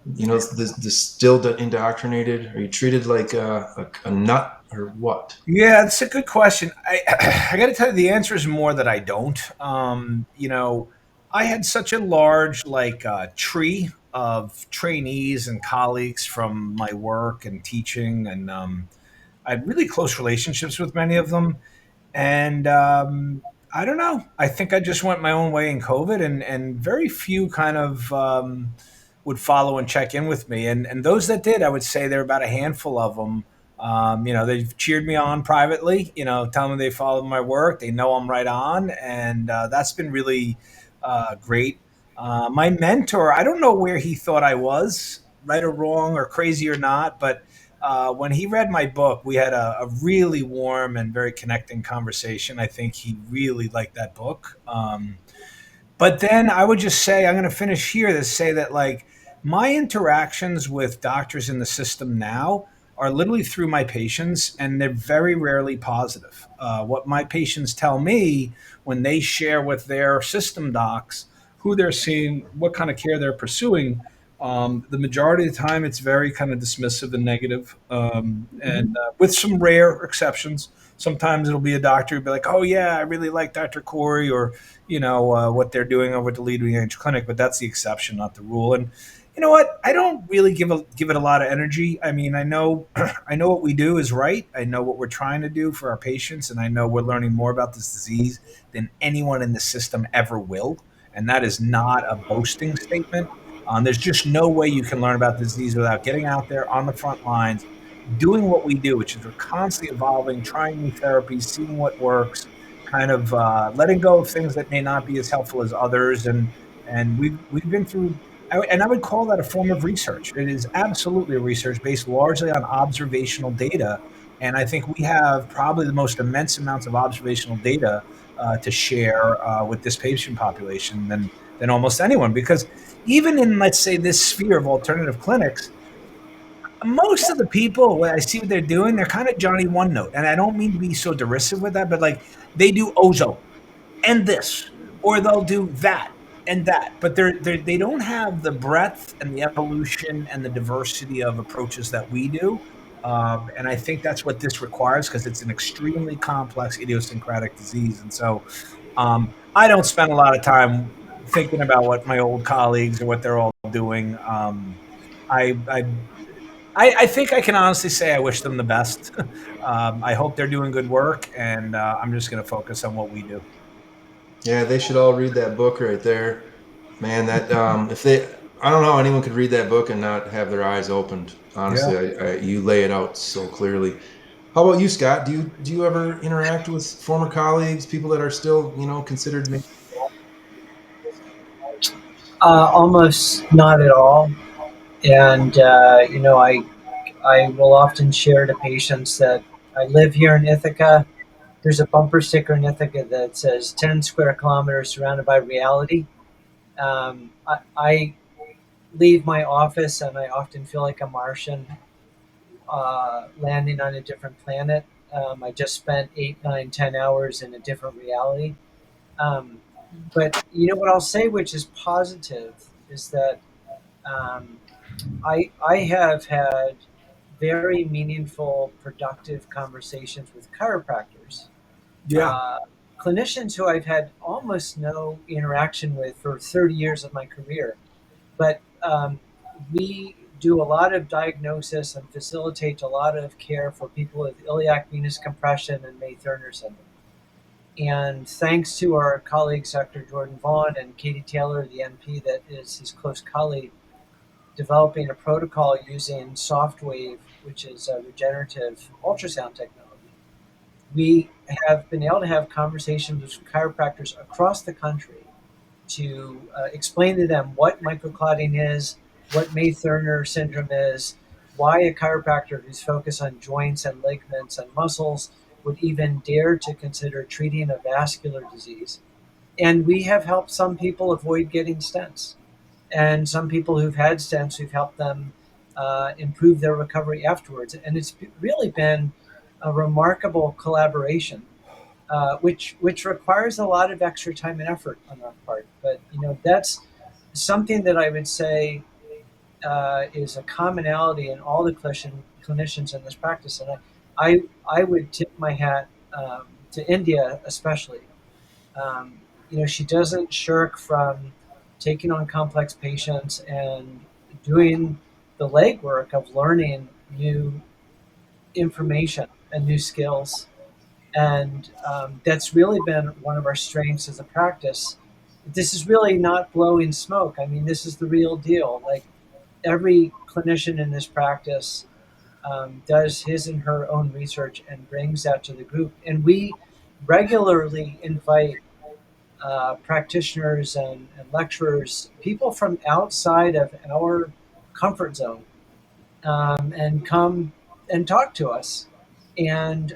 the still indoctrinated? Are you treated like a nut or what? Yeah, it's a good question. I got to tell you, the answer is more that I don't. I had such a large tree of trainees and colleagues from my work and teaching, and I had really close relationships with many of them. And I don't know. I think I just went my own way in COVID, and very few kind of would follow and check in with me. And those that did, I would say there were about a handful of them. They've cheered me on privately, telling me they followed my work. They know I'm right on. And that's been really great. My mentor, I don't know where he thought I was, right or wrong, or crazy or not, but when he read my book, we had a really warm and very connecting conversation. I think he really liked that book. But then I would just say, I'm going to finish here to say that, like, my interactions with doctors in the system now are literally through my patients, and they're very rarely positive. What my patients tell me when they share with their system docs who they're seeing, what kind of care they're pursuing, the majority of the time it's very kind of dismissive and negative, and with some rare exceptions. Sometimes it'll be a doctor who'll be like, "Oh yeah, I really like Dr. Corey," or what they're doing over at the leading edge clinic, but that's the exception, not the rule. And you know what? I don't really give it a lot of energy. I mean, I know I know what we do is right. I know what we're trying to do for our patients, and I know we're learning more about this disease than anyone in the system ever will. And that is not a boasting statement. There's just no way you can learn about the disease without getting out there on the front lines, doing what we do, which is we're constantly evolving, trying new therapies, seeing what works, kind of letting go of things that may not be as helpful as others, and we've been through. And I would call that a form of research. It is absolutely a research based largely on observational data, and I think we have probably the most immense amounts of observational data to share with this patient population than almost anyone. Because even in, let's say, this sphere of alternative clinics, most of the people, when I see what they're doing, they're kind of Johnny One Note, and I don't mean to be so derisive with that, but like they do ozone and this, or they'll do that and that, but they don't have the breadth and the evolution and the diversity of approaches that we do. And I think that's what this requires because it's an extremely complex idiosyncratic disease. And so I don't spend a lot of time thinking about what my old colleagues or what they're all doing. I, I I think I can honestly say I wish them the best. I hope they're doing good work, and I'm just going to focus on what we do. Yeah, they should all read that book right there, man. That if they, I don't know, how anyone could read that book and not have their eyes opened. Honestly, you lay it out so clearly. How about you, Scott? Do you ever interact with former colleagues, people that are still considered? Almost not at all. And I will often share to patients that I live here in Ithaca. There's a bumper sticker in Ithaca that says 10 square kilometers surrounded by reality. I leave my office and I often feel like a Martian landing on a different planet. I just spent 8, 9, 10 hours in a different reality. Um, but you know what I'll say, which is positive, is that um, I have had very meaningful, productive conversations with chiropractors, Yeah. clinicians who I've had almost no interaction with for 30 years of my career. But we do a lot of diagnosis and facilitate a lot of care for people with iliac venous compression and May-Thurner syndrome. And thanks to our colleagues, Dr. Jordan Vaughn and Katie Taylor, the NP that is his close colleague, developing a protocol using SoftWave, which is a regenerative ultrasound technology. We have been able to have conversations with chiropractors across the country to explain to them what microclotting is, what May-Thurner syndrome is, why a chiropractor who's focused on joints and ligaments and muscles would even dare to consider treating a vascular disease. And we have helped some people avoid getting stents. And some people who've had stents, we've helped them improve their recovery afterwards. And it's really been a remarkable collaboration, which requires a lot of extra time and effort on our part. But that's something that I would say is a commonality in all the clinicians in this practice. And I would tip my hat to India especially. She doesn't shirk from taking on complex patients and doing the legwork of learning new information and new skills. And that's really been one of our strengths as a practice. This is really not blowing smoke. I mean, this is the real deal. Like every clinician in this practice does his and her own research and brings that to the group. And we regularly invite practitioners and lecturers, people from outside of our comfort zone, and come and talk to us. And,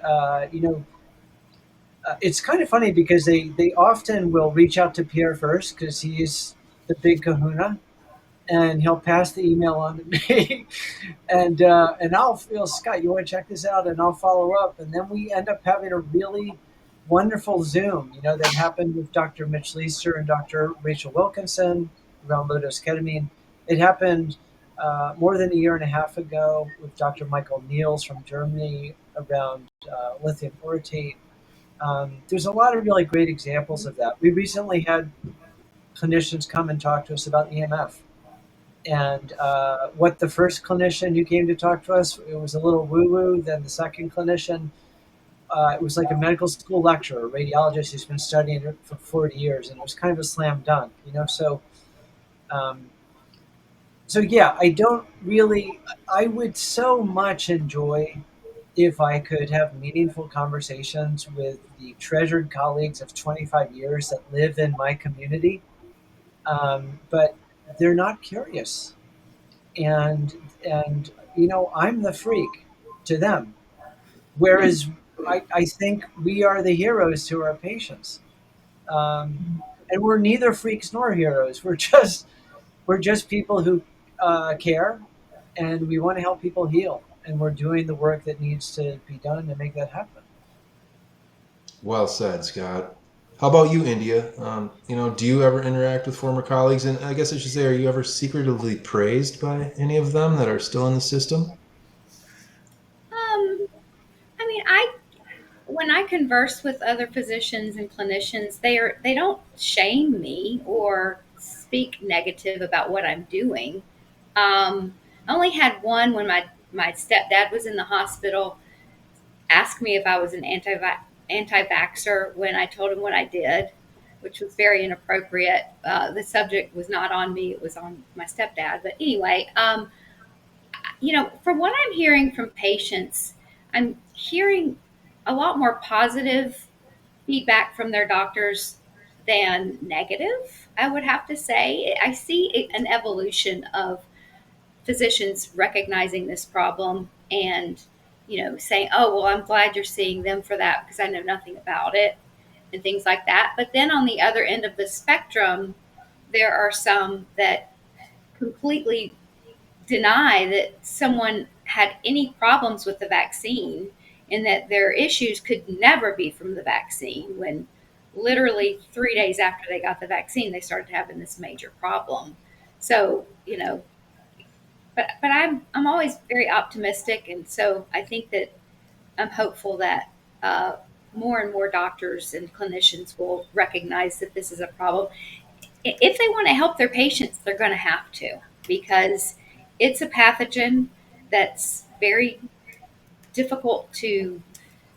it's kind of funny because they often will reach out to Pierre first because he's the big kahuna, and he'll pass the email on to me, and I'll feel, Scott, you want to check this out, and I'll follow up, and then we end up having a really wonderful Zoom. That happened with Dr. Mitch Leister and Dr. Rachel Wilkinson around low dose ketamine. It happened more than a year and a half ago with Dr. Michael Niels from Germany around lithium orotate. There's a lot of really great examples of that. We recently had clinicians come and talk to us about EMF. And what the first clinician who came to talk to us, it was a little woo-woo. Then the second clinician, it was like a medical school lecturer, a radiologist who's been studying it for 40 years, and it was kind of a slam dunk, So yeah, I would so much enjoy if I could have meaningful conversations with the treasured colleagues of 25 years that live in my community, but they're not curious, and I'm the freak to them, whereas I think we are the heroes to our patients, and we're neither freaks nor heroes. We're just people who care, and we want to help people heal, and we're doing the work that needs to be done to make that happen. Well said, Scott. How about you, India? Do you ever interact with former colleagues? And I guess I should say, are you ever secretively praised by any of them that are still in the system? I mean, when I converse with other physicians and clinicians, they don't shame me or speak negative about what I'm doing. I only had one when my stepdad was in the hospital ask me if I was an anti-vaxxer when I told him what I did, which was very inappropriate. The subject was not on me; it was on my stepdad. But anyway, from what I'm hearing from patients, I'm hearing a lot more positive feedback from their doctors than negative, I would have to say. I see an evolution of physicians recognizing this problem and, saying, oh, well, I'm glad you're seeing them for that because I know nothing about it and things like that. But then on the other end of the spectrum, there are some that completely deny that someone had any problems with the vaccine and that their issues could never be from the vaccine, when literally 3 days after they got the vaccine, they started having this major problem. So, but I'm always very optimistic, and so I think that I'm hopeful that more and more doctors and clinicians will recognize that this is a problem. If they want to help their patients, they're going to have to, because it's a pathogen that's very difficult to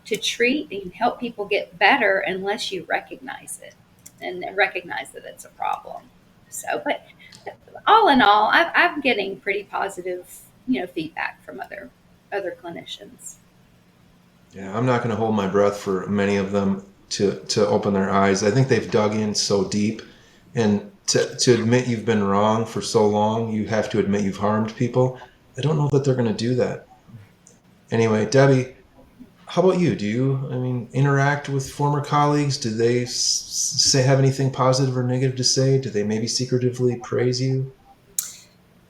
treat and help people get better unless you recognize it and recognize that it's a problem. So, but all in all, I'm getting pretty positive, feedback from other clinicians. Yeah, I'm not going to hold my breath for many of them to open their eyes. I think they've dug in so deep, and to admit you've been wrong for so long, you have to admit you've harmed people. I don't know that they're going to do that. Anyway, Debbie, how about you? Do you, interact with former colleagues? Do they have anything positive or negative to say? Do they maybe secretively praise you?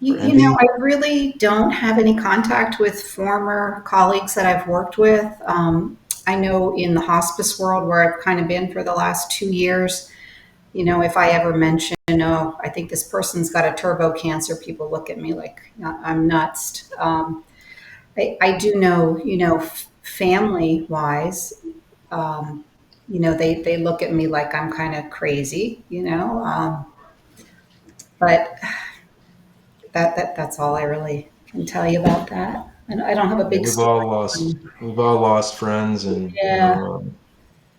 I really don't have any contact with former colleagues that I've worked with. I know in the hospice world, where I've kind of been for the last 2 years, if I ever mention, oh, I think this person's got a turbo cancer, people look at me like I'm nuts. I do know, family-wise, they look at me like I'm kind of crazy, but that's all I really can tell you about that. And I don't have a big We've story. all lost friends and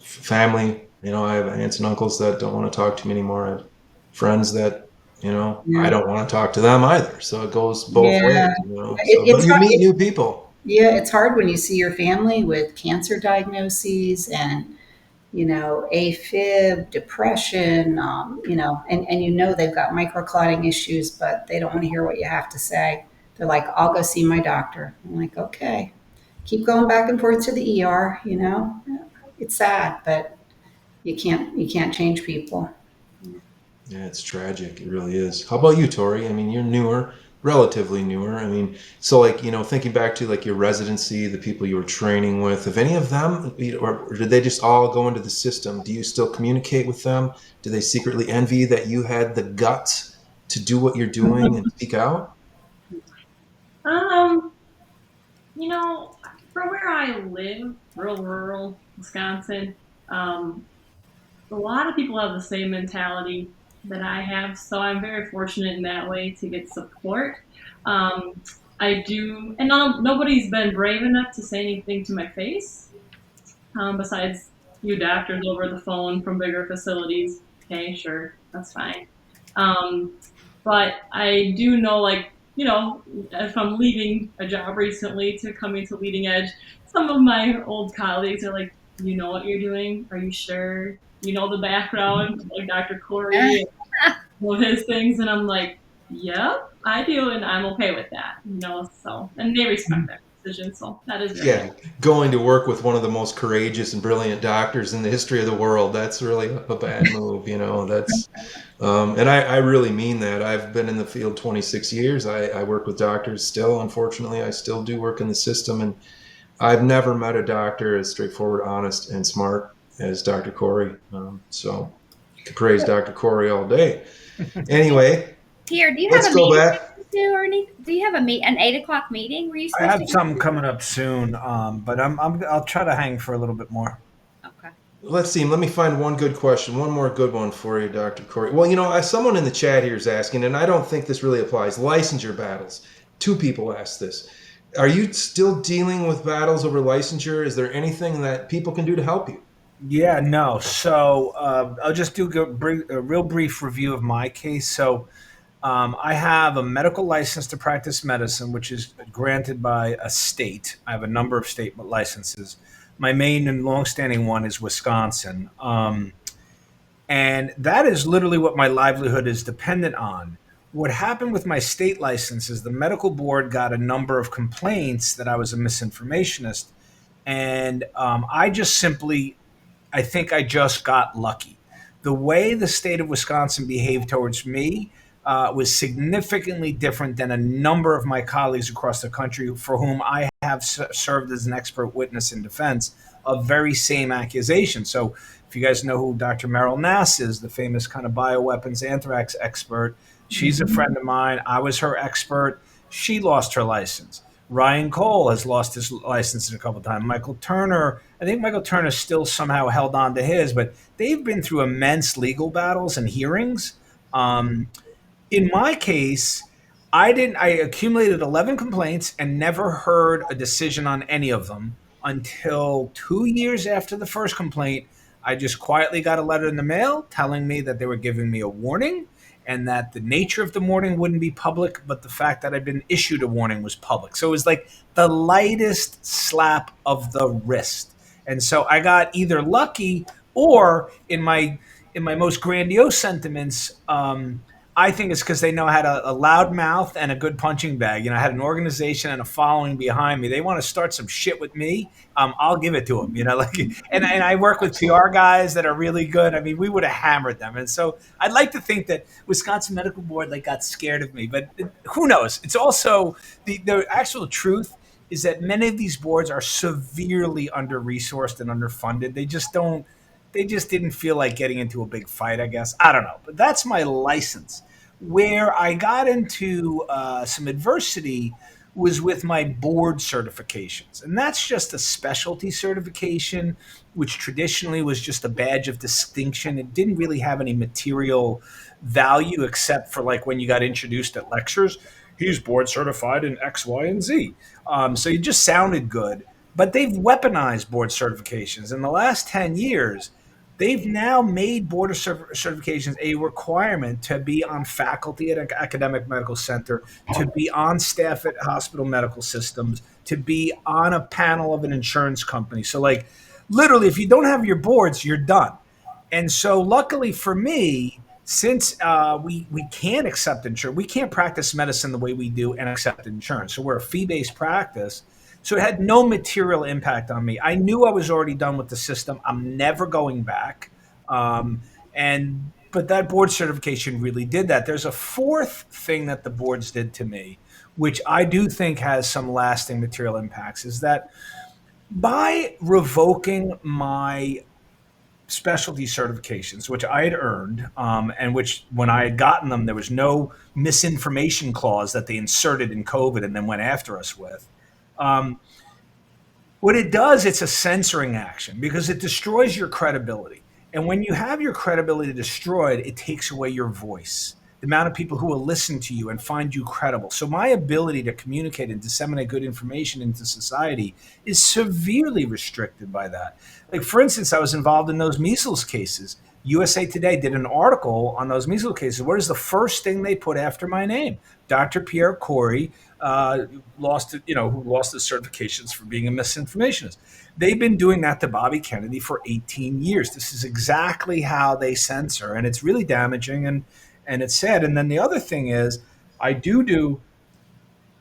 family. I have aunts and uncles that don't want to talk to me anymore. I have friends that I don't want to talk to them either. So it goes both ways. But you meet new people. Yeah, it's hard when you see your family with cancer diagnoses and AFib, depression, and they've got microclotting issues, but they don't want to hear what you have to say. They're like, I'll go see my doctor. I'm like, okay, keep going back and forth to the ER. It's sad, but you can't change people. Yeah, it's tragic. It really is. How about you, Tori? I mean, you're newer, relatively newer. I mean, so thinking back to like your residency, the people you were training with, have any of them, or did they just all go into the system? Do you still communicate with them? Do they secretly envy that you had the guts to do what you're doing and speak out? For where I live, real rural Wisconsin, a lot of people have the same mentality that I have, so I'm very fortunate in that way to get support. I do, and nobody's been brave enough to say anything to my face, besides you doctors over the phone from bigger facilities. Okay, sure, that's fine. But I do know, if I'm leaving a job recently to coming to Leading Edge, some of my old colleagues are like, you know what you're doing? Are you sure? You know the background, like Dr. Corey, and his things, and I'm like, yep, I do, and I'm okay with that, so, and they respect that decision, so that is very Yeah, going to work with one of the most courageous and brilliant doctors in the history of the world, that's really a bad move, that's, and I really mean that. I've been in the field 26 years. I work with doctors still, unfortunately. I still do work in the system, and I've never met a doctor as straightforward, honest, and smart as Dr. Corey. So I praise Dr. Corey all day. Anyway, Pierre, do you let's have a go meeting back. do you have an 8:00 meeting? Were you I supposed have to? something coming up soon, but I'll try to hang for a little bit more. Okay. Let's see. Let me find one good question, one more good one for you, Dr. Corey. Well, someone in the chat here is asking, and I don't think this really applies, licensure battles. Two people asked this. Are you still dealing with battles over licensure? Is there anything that people can do to help you? Yeah, no. So I'll just do a real brief review of my case. So I have a medical license to practice medicine, which is granted by a state. I have a number of state licenses. My main and longstanding one is Wisconsin. And that is literally what my livelihood is dependent on. What happened with my state license is the medical board got a number of complaints that I was a misinformationist. And I think I just got lucky. The way the state of Wisconsin behaved towards me was significantly different than a number of my colleagues across the country for whom I have served as an expert witness in defense of very same accusation. So if you guys know who Dr. Meryl Nass is, the famous kind of bioweapons anthrax expert, she's a friend of mine. I was her expert. She lost her license. Ryan Cole has lost his license a couple of times. Michael Turner, I think Michael Turner still somehow held on to his, but they've been through immense legal battles and hearings. In my case, I accumulated 11 complaints and never heard a decision on any of them until 2 years after the first complaint. I just quietly got a letter in the mail telling me that they were giving me a warning and that the nature of the warning wouldn't be public, but the fact that I'd been issued a warning was public. So it was like the lightest slap of the wrist. And so I got either lucky or in my most grandiose sentiments, I think it's because they know I had a loud mouth and a good punching bag. I had an organization and a following behind me. They want to start some shit with me. I'll give it to them, and I work with PR guys that are really good. I mean, we would have hammered them. And so I'd like to think that Wisconsin Medical Board got scared of me, but who knows? It's also the actual truth is that many of these boards are severely under-resourced and underfunded. They just didn't feel like getting into a big fight, I guess. I don't know. But that's my license. Where I got into some adversity was with my board certifications. And that's just a specialty certification, which traditionally was just a badge of distinction. It didn't really have any material value except for when you got introduced at lectures. He's board certified in X, Y, and Z. So it just sounded good. But they've weaponized board certifications. In the last 10 years, they've now made board certifications a requirement to be on faculty at an academic medical center, to be on staff at hospital medical systems, to be on a panel of an insurance company. So literally, if you don't have your boards, you're done. And so, luckily for me, since we can't accept insurance, we can't practice medicine the way we do and accept insurance. So we're a fee-based practice. So it had no material impact on me. I knew I was already done with the system. I'm never going back. But that board certification really did that. There's a fourth thing that the boards did to me, which I do think has some lasting material impacts, is that by revoking my specialty certifications, which I had earned, and which when I had gotten them, there was no misinformation clause that they inserted in COVID and then went after us with. What it does, it's a censoring action because it destroys your credibility. And when you have your credibility destroyed, it takes away your voice, the amount of people who will listen to you and find you credible. So my ability to communicate and disseminate good information into society is severely restricted by that. Like, for instance, I was involved in those measles cases. USA Today did an article on those measles cases. What is the first thing they put after my name? Dr. Pierre Corey, who lost his certifications for being a misinformationist. They've been doing that to Bobby Kennedy for 18 years. This is exactly how they censor, and it's really damaging and it's sad. And then the other thing is, I do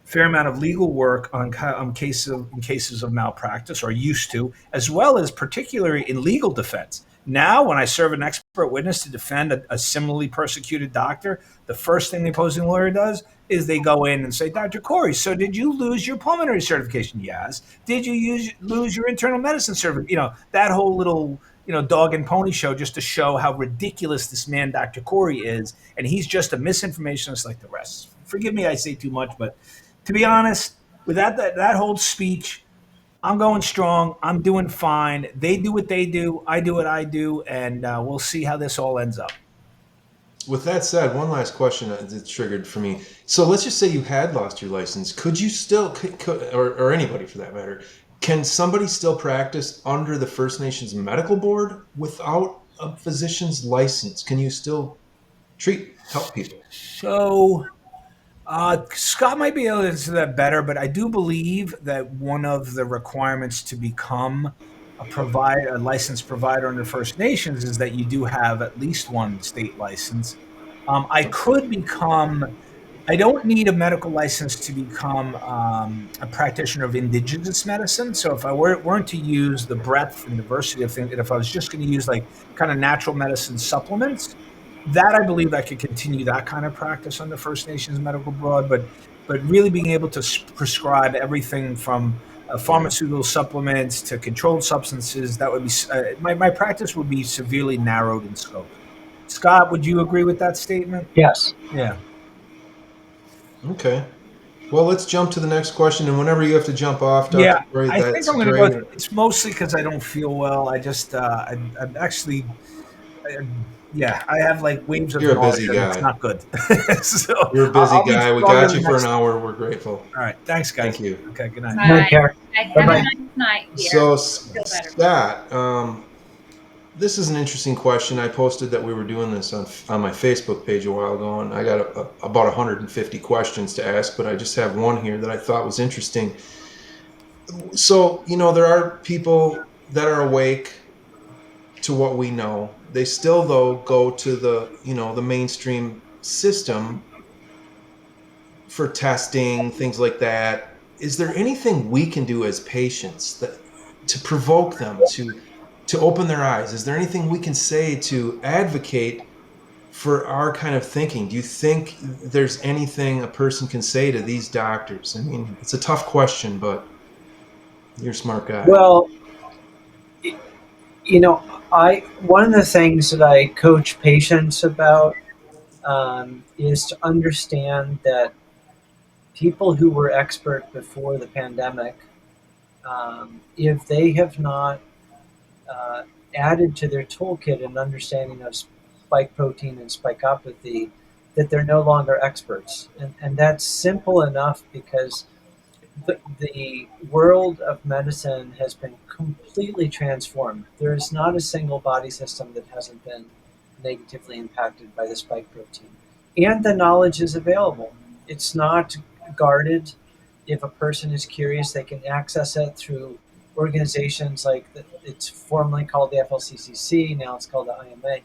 a fair amount of legal work on cases of malpractice, or used to, as well as particularly in legal defense. Now, when I serve an expert witness to defend a similarly persecuted doctor, the first thing the opposing lawyer does is they go in and say, Dr. Corey, so did you lose your pulmonary certification? Yes. Did you lose your internal medicine certification? That whole little dog and pony show, just to show how ridiculous this man, Dr. Corey, is. And he's just a misinformationist like the rest. Forgive me, I say too much, but to be honest, with that whole speech, I'm going strong. I'm doing fine. They do what they do. I do what I do. And we'll see how this all ends up. With that said, one last question that's triggered for me. So let's just say you had lost your license. Could you still, or anybody for that matter, can somebody still practice under the First Nations Medical Board without a physician's license? Can you still help people? So Scott might be able to answer that better, but I do believe that one of the requirements to become a licensed provider under First Nations is that you do have at least one state license. I don't need a medical license to become a practitioner of Indigenous medicine. So if I weren't to use the breadth and diversity of things, and if I was just going to use like kind of natural medicine supplements, that I believe I could continue that kind of practice under First Nations Medical Board, but really being able to prescribe everything from pharmaceutical supplements to controlled substances, that would be my practice would be severely narrowed in scope. Scott, would you agree with that statement? Yes. Yeah. Okay. Well, let's jump to the next question, and whenever you have to jump off, Dr. Corey, I think I'm going to go through. It's mostly because I don't feel well. I just, I'm actually, I have like waves of You're a busy guy. It's not good. So you're a busy guy. We got you for an hour. We're grateful. All right. Thanks, guys. Thank you. Okay. Good night. Take care. Have a nice night, Peter. So, Scott, this is an interesting question. I posted that we were doing this on my Facebook page a while ago, and I got about 150 questions to ask, but I just have one here that I thought was interesting. So, there are people that are awake to what we know. They still, though, go to the mainstream system for testing, things like that. Is there anything we can do as patients to provoke them to open their eyes? Is there anything we can say to advocate for our kind of thinking? Do you think there's anything a person can say to these doctors? I mean, it's a tough question, but you're a smart guy. Well, one of the things that I coach patients about is to understand that people who were expert before the pandemic, if they have not added to their toolkit an understanding of spike protein and spikeopathy, that they're no longer experts. And that's simple enough because the world of medicine has been completely transformed. There is not a single body system that hasn't been negatively impacted by the spike protein. And the knowledge is available. It's not guarded. If a person is curious, they can access it through organizations like it's formerly called the FLCCC, now it's called the IMA.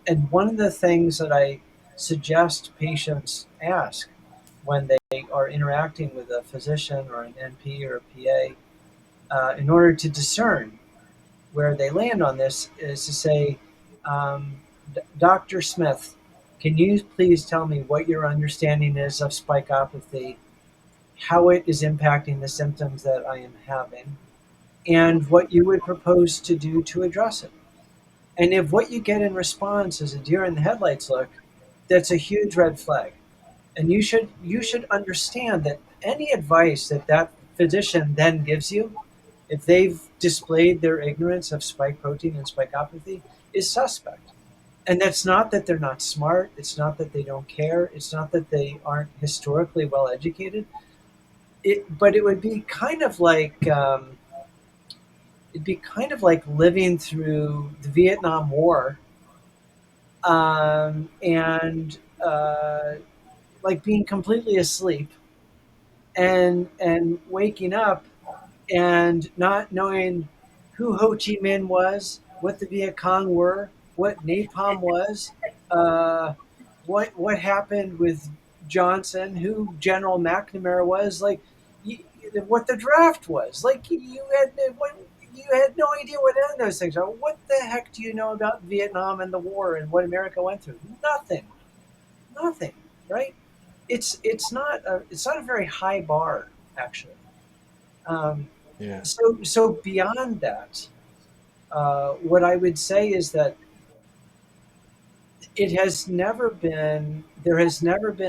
And one of the things that I suggest patients ask when they are interacting with a physician or an NP or a PA, in order to discern where they land on this, is to say, Dr. Smith, can you please tell me what your understanding is of spikopathy, how it is impacting the symptoms that I am having, and what you would propose to do to address it? And if what you get in response is a deer in the headlights look, that's a huge red flag. And you should understand that any advice that that physician then gives you, if they've displayed their ignorance of spike protein and spikopathy, is suspect. And that's not that they're not smart. It's not that they don't care. It's not that they aren't historically well educated. But it would be kind of like living through the Vietnam War, and like being completely asleep and waking up and not knowing who Ho Chi Minh was, what the Viet Cong were, what napalm was, what happened with Johnson, who General McNamara was, like what the draft was. Like you had no idea what any of those things are. What the heck do you know about Vietnam and the war and what America went through? Nothing, right? It's not a very high bar, actually. Yeah. So beyond that, what I would say is that there has never been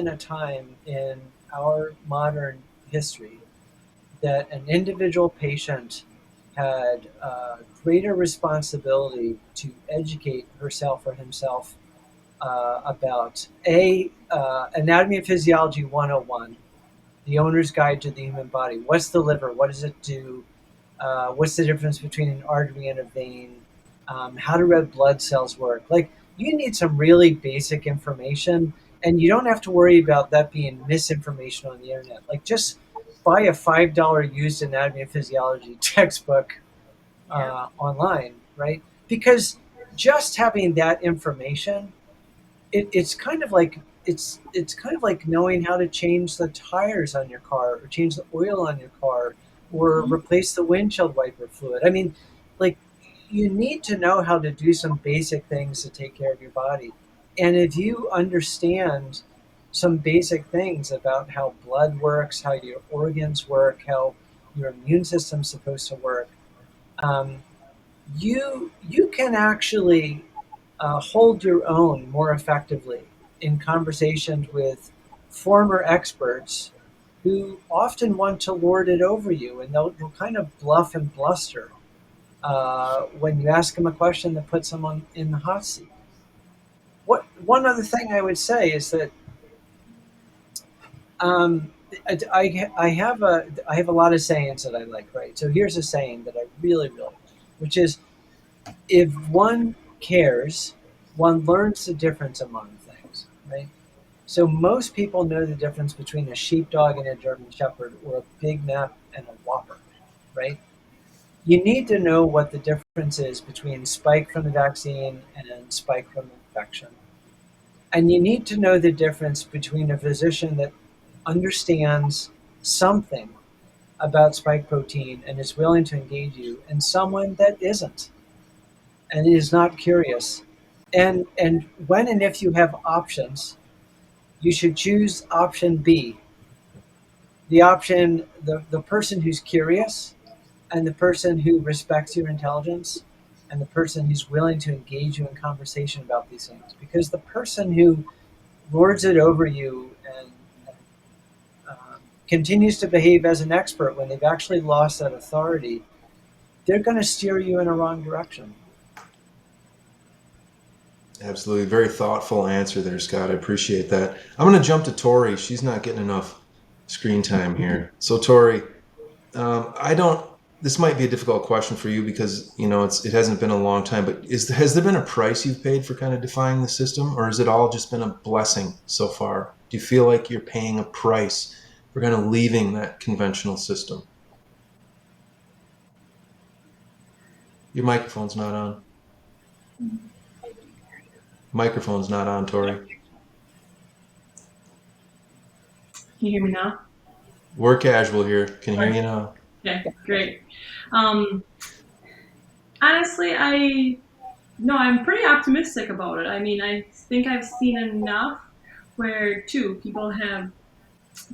a time in our modern history that an individual patient had greater responsibility to educate herself or himself about Anatomy and Physiology 101, the owner's guide to the human body. What's the liver? What does it do? What's the difference between an artery and a vein? How do red blood cells work? Like, you need some really basic information, and you don't have to worry about that being misinformation on the internet. Like, just buy a $5 used Anatomy and Physiology textbook online, right? Because just having that information, it's kind of like knowing how to change the tires on your car, or change the oil on your car, or replace the windshield wiper fluid. I mean, like, you need to know how to do some basic things to take care of your body. And if you understand some basic things about how blood works, how your organs work, how your immune system's supposed to work, you can actually hold your own more effectively in conversations with former experts who often want to lord it over you, and they'll kind of bluff and bluster when you ask them a question that puts them in the hot seat. One other thing I would say is that I have a lot of sayings that I like, right? So here's a saying that I really, really, which is, if one cares, one learns the difference among things, right? So most people know the difference between a sheepdog and a German Shepherd, or a Big Mac and a Whopper, right? You need to know what the difference is between spike from the vaccine and spike from infection. And you need to know the difference between a physician that understands something about spike protein and is willing to engage you, and someone that isn't and is not curious. And when and if you have options, you should choose option B. The person who's curious, and the person who respects your intelligence, and the person who's willing to engage you in conversation about these things. Because the person who lords it over you and continues to behave as an expert when they've actually lost that authority, they're going to steer you in a wrong direction. Absolutely. Very thoughtful answer there, Scott. I appreciate that. I'm going to jump to Tori. She's not getting enough screen time here. So Tori, this might be a difficult question for you because, it hasn't been a long time, but has there been a price you've paid for kind of defying the system, or has it all just been a blessing so far? Do you feel like you're paying a price for kind of leaving that conventional system? Your microphone's not on. Microphone's not on, Tori. Can you hear me now? We're casual here. Can you hear you now? Okay, great. Honestly, I'm pretty optimistic about it. I mean, I think I've seen enough where people have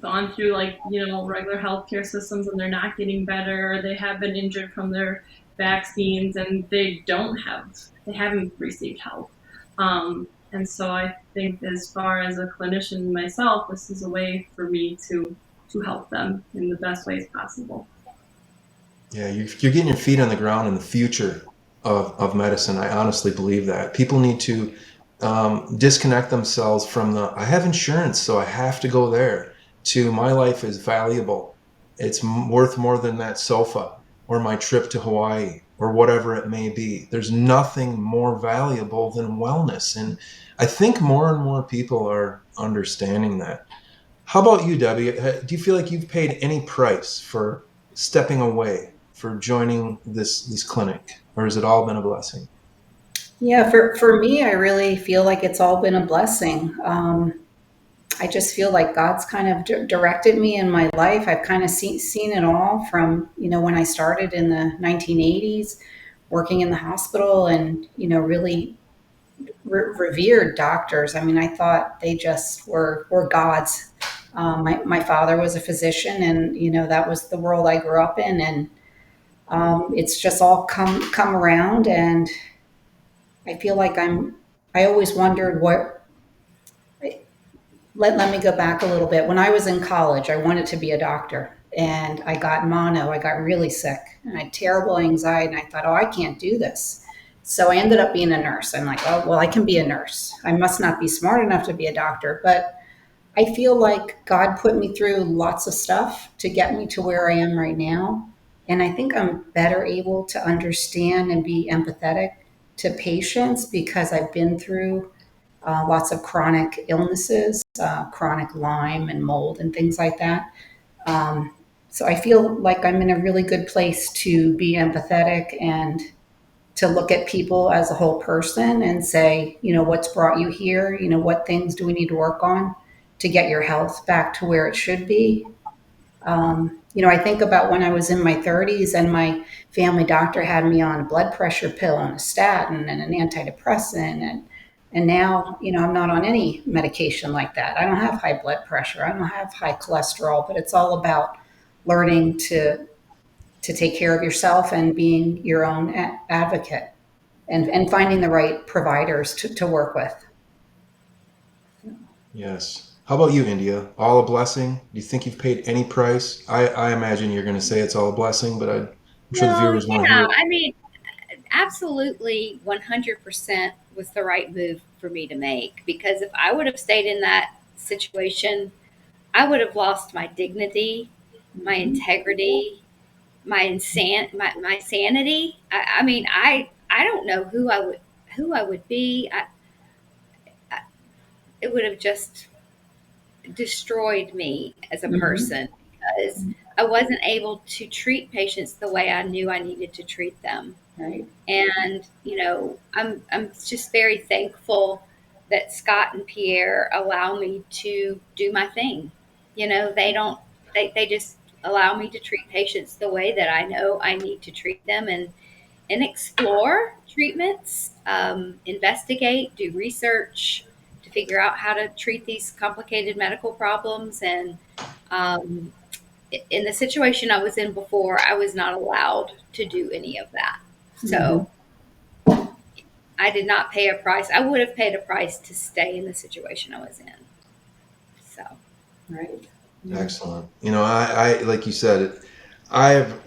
gone through regular healthcare systems and they're not getting better. Or they have been injured from their vaccines and they haven't received help. And so I think as far as a clinician myself, this is a way for me to help them in the best ways possible. Yeah, you're getting your feet on the ground in the future of medicine. I honestly believe that. People need to disconnect themselves from I have insurance, so I have to go there, to my life is valuable. It's worth more than that sofa or my trip to Hawaii or whatever it may be. There's nothing more valuable than wellness. And I think more and more people are understanding that. How about you, Debbie? Do you feel like you've paid any price for stepping away, for joining this clinic, or has it all been a blessing? Yeah, for me, I really feel like it's all been a blessing. I just feel like God's kind of directed me in my life. I've kind of seen it all from, when I started in the 1980s, working in the hospital and, really revered doctors. I mean, I thought they just were gods. My father was a physician and, that was the world I grew up in. And it's just all come around. And I feel like I always wondered let me go back a little bit. When I was in college, I wanted to be a doctor and I got mono. I got really sick and I had terrible anxiety. And I thought, I can't do this. So I ended up being a nurse. I'm like, well, I can be a nurse. I must not be smart enough to be a doctor. But I feel like God put me through lots of stuff to get me to where I am right now. And I think I'm better able to understand and be empathetic to patients because I've been through lots of chronic illnesses, chronic Lyme and mold and things like that. So I feel like I'm in a really good place to be empathetic and to look at people as a whole person and say, what's brought you here? What things do we need to work on to get your health back to where it should be? I think about when I was in my 30s and my family doctor had me on a blood pressure pill and a statin and an antidepressant. And now, I'm not on any medication like that. I don't have high blood pressure. I don't have high cholesterol, but it's all about learning to take care of yourself and being your own advocate and finding the right providers to work with. Yes. How about you, India? All a blessing? Do you think you've paid any price? I imagine you're going to say it's all a blessing, but I'm sure the viewers want to hear it. I mean, absolutely 100% was the right move for me to make, because if I would have stayed in that situation, I would have lost my dignity, my integrity, my sanity. I don't know who I would be. It would have just destroyed me as a person because I wasn't able to treat patients the way I knew I needed to treat them. Right. And, I'm just very thankful that Scott and Pierre allow me to do my thing. They just allow me to treat patients the way that I know I need to treat them and explore treatments, investigate, do research to figure out how to treat these complicated medical problems. And in the situation I was in before, I was not allowed to do any of that. So I did not pay a price. I would have paid a price to stay in the situation I was in. So, right. Excellent. I like you said, I have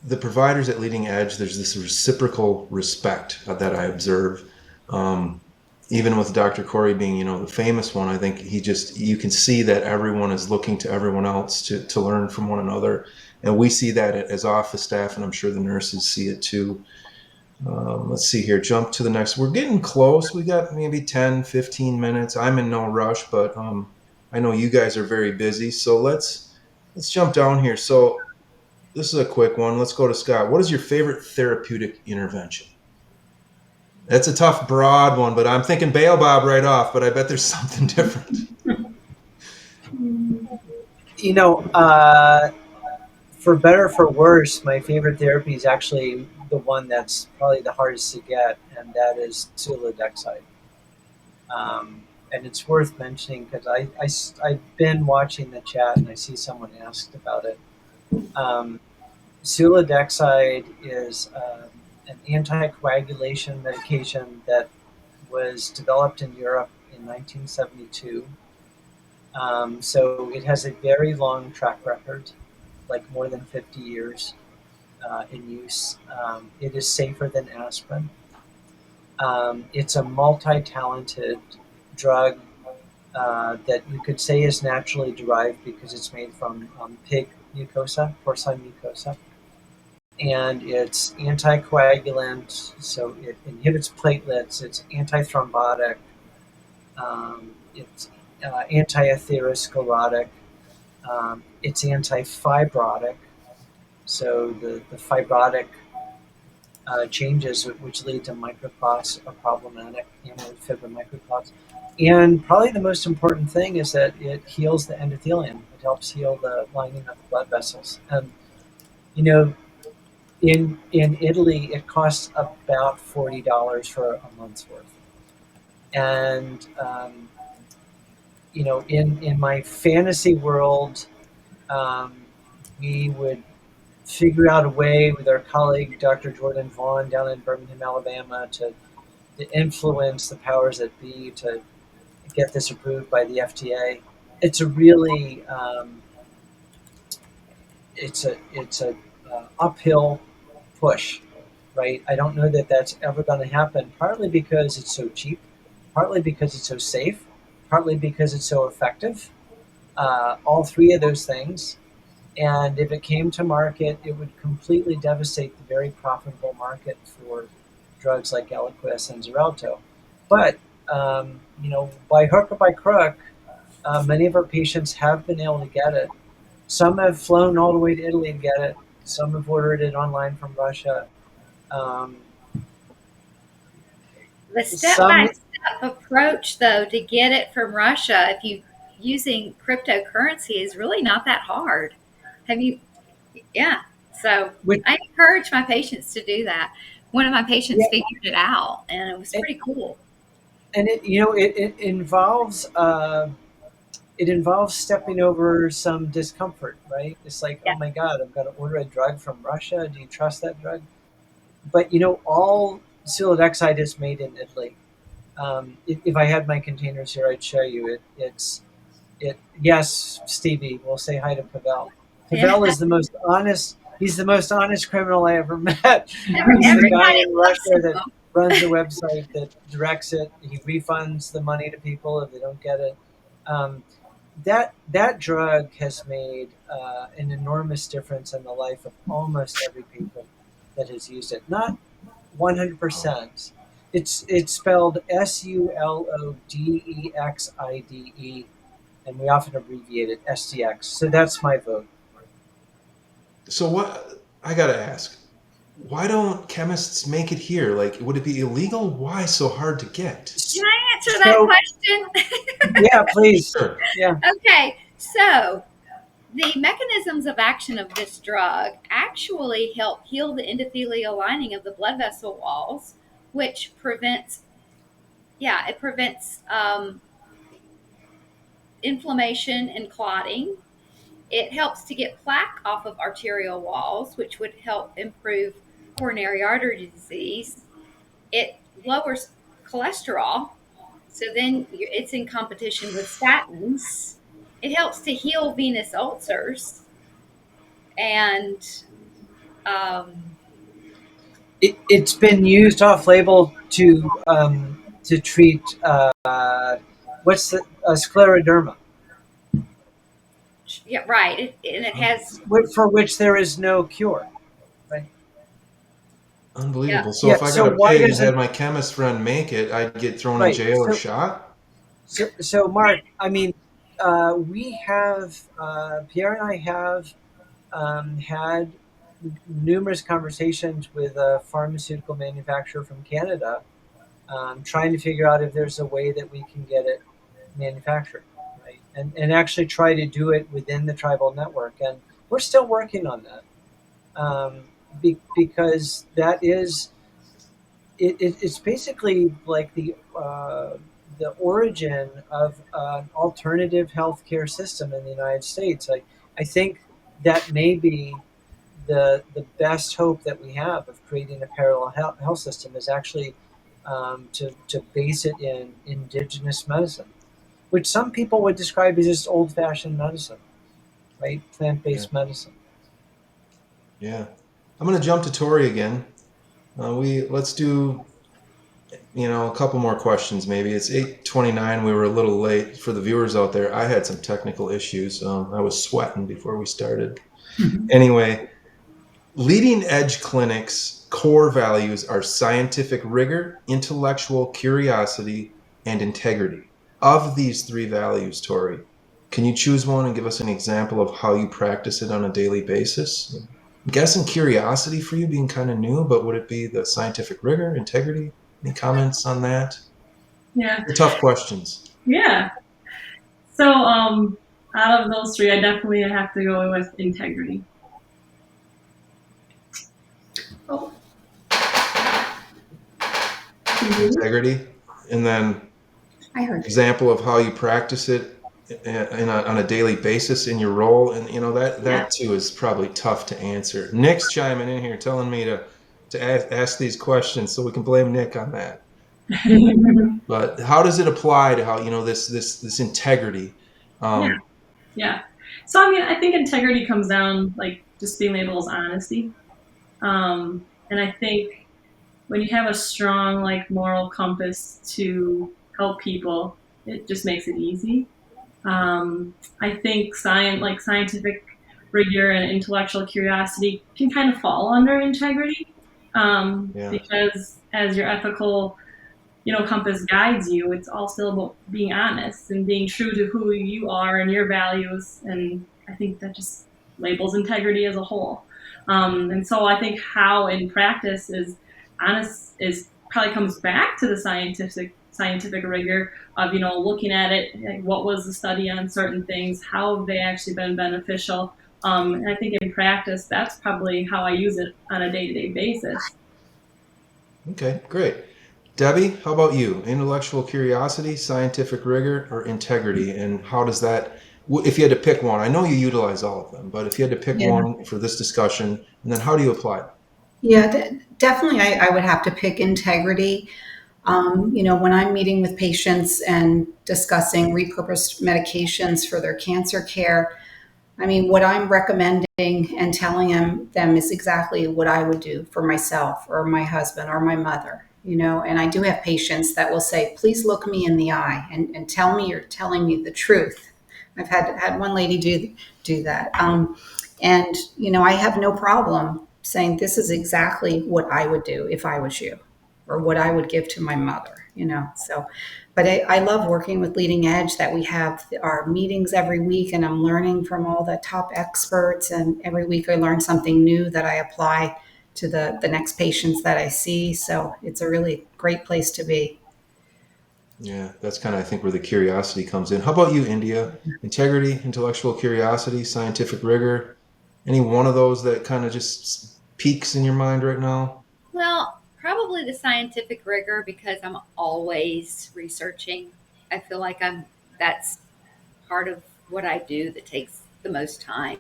the providers at Leading Edge. There's this reciprocal respect that I observe. Even with Dr. Corey being, the famous one, I think you can see that everyone is looking to everyone else to learn from one another. And we see that as office staff, and I'm sure the nurses see it too. Let's see here, jump to the next. We're getting close. We got maybe 10, 15 minutes. I'm in no rush, but I know you guys are very busy. So let's jump down here. So This is a quick one. Let's go to Scott. What is your favorite therapeutic intervention? That's a tough, broad one, but I'm thinking baobab right off, but I bet there's something different. You know, for better or for worse, my favorite therapy is actually the one that's probably the hardest to get, and that is psilodexide. And it's worth mentioning because I've been watching the chat and I see someone asked about it. Psilodexide is an anticoagulation medication that was developed in Europe in 1972. So it has a very long track record, like more than 50 years in use. It is safer than aspirin. It's a multi-talented drug that you could say is naturally derived because it's made from pig mucosa, porcine mucosa. And it's anticoagulant, so it inhibits platelets, it's antithrombotic, it's anti-atherosclerotic, it's anti-fibrotic, so the fibrotic changes which lead to microclots are problematic, amyloid fibrin microclots. And probably the most important thing is that it heals the endothelium. It helps heal the lining of the blood vessels. And, you know, in Italy, it costs about $40 for a month's worth. And, you know, in my fantasy world, we would figure out a way with our colleague, Dr. Jordan Vaughn, down in Birmingham, Alabama, to influence the powers that be to get this approved by the FDA. It's a really, it's a uphill push, right? I don't know that that's ever going to happen, partly because it's so cheap, partly because it's so safe, partly because it's so effective. All three of those things. And if it came to market, it would completely devastate the very profitable market for drugs like Eliquis and Xarelto. But, you know, by hook or by crook, many of our patients have been able to get it. Some have flown all the way to Italy to get it. Some have ordered it online from Russia. The step-by-step approach, though, to get it from Russia, if you using cryptocurrency, is really not that hard. Have you? Yeah. So I encourage my patients to do that. One of my patients figured it out, and it was pretty cool. And it, you know, it involves stepping over some discomfort, right? It's like, oh my God, I'm going to order a drug from Russia. Do you trust that drug? But, you know, all psilodexide is made in Italy. If I had my containers here, I'd show you it. Yes, Stevie, we'll say hi to Pavel. Pavel is the most honest. He's the most honest criminal I ever met. He's the guy in Russia that runs a website that directs it. He refunds the money to people if they don't get it. That drug has made an enormous difference in the life of almost every people that has used it. Not 100%. It's spelled SULODEXIDE, and we often abbreviate it SDX. So that's my vote. So what I gotta ask, why don't chemists make it here? Like, would it be illegal? Why so hard to get? Can I answer that question? Yeah, please. Sure. Yeah. Okay, so the mechanisms of action of this drug actually help heal the endothelial lining of the blood vessel walls, which prevents inflammation and clotting. It helps to get plaque off of arterial walls, which would help improve coronary artery disease. It lowers cholesterol, so then it's in competition with statins. It helps to heal venous ulcers, and it's been used off-label to treat what's the scleroderma. Yeah, right. And it has for which there is no cure. Right. Unbelievable. Yeah. So if I got to why pay and doesn't- had my chemist friend make it, I'd get thrown in jail or shot? So Mark, I mean, we have Pierre and I have had numerous conversations with a pharmaceutical manufacturer from Canada, trying to figure out if there's a way that we can get it manufactured, right? And actually try to do it within the tribal network. And we're still working on that, because that is, it's basically like the origin of an alternative healthcare system in the United States. I think that may be the best hope that we have of creating a parallel health system is actually to base it in indigenous medicine, which some people would describe as just old-fashioned medicine, right? Plant-based medicine. Yeah. I'm going to jump to Tori again. Let's do, a couple more questions maybe. It's 8:29. We were a little late. For the viewers out there, I had some technical issues. I was sweating before we started. Anyway, leading edge clinics' core values are scientific rigor, intellectual curiosity, and integrity. Of these three values, Tori, can you choose one and give us an example of how you practice it on a daily basis? I'm guessing curiosity for you being kind of new, but would it be the scientific rigor, integrity? Any comments on that? Yeah. They're tough questions. Yeah. So, out of those three, I definitely have to go with integrity. Oh. Integrity, and then I heard example of how you practice it on a daily basis in your role, and that too is probably tough to answer. Nick's chiming in here, telling me to ask these questions, so we can blame Nick on that. But how does it apply to how this integrity? Yeah. So I think integrity comes down like just being labeled as honesty, and I think when you have a strong like moral compass to help people, it just makes it easy. I think scientific rigor and intellectual curiosity can kind of fall under integrity, because as your ethical, compass guides you, it's all still about being honest and being true to who you are and your values. And I think that just labels integrity as a whole. And so I think how in practice is honest is probably comes back to the scientific rigor of looking at it, like what was the study on certain things, how have they actually been beneficial, and I think in practice that's probably how I use it on a day-to-day basis. Okay, great. Debbie, how about you? Intellectual curiosity, scientific rigor, or integrity? And how does that, if you had to pick one, I know you utilize all of them, but if you had to pick one for this discussion, and then how do you apply it? Yeah, definitely I would have to pick integrity. When I'm meeting with patients and discussing repurposed medications for their cancer care, what I'm recommending and telling them is exactly what I would do for myself or my husband or my mother. And I do have patients that will say, please look me in the eye and tell me you're telling me the truth. I've had one lady do that. I have no problem saying this is exactly what I would do if I was you, or what I would give to my mother, but I love working with Leading Edge, that we have our meetings every week and I'm learning from all the top experts, and every week I learn something new that I apply to the next patients that I see. So it's a really great place to be. Yeah, that's kind of, I think, where the curiosity comes in. How about you, India? Integrity, intellectual curiosity, scientific rigor. Any one of those that kind of just peaks in your mind right now? Well, probably the scientific rigor, because I'm always researching. I feel like that's part of what I do that takes the most time.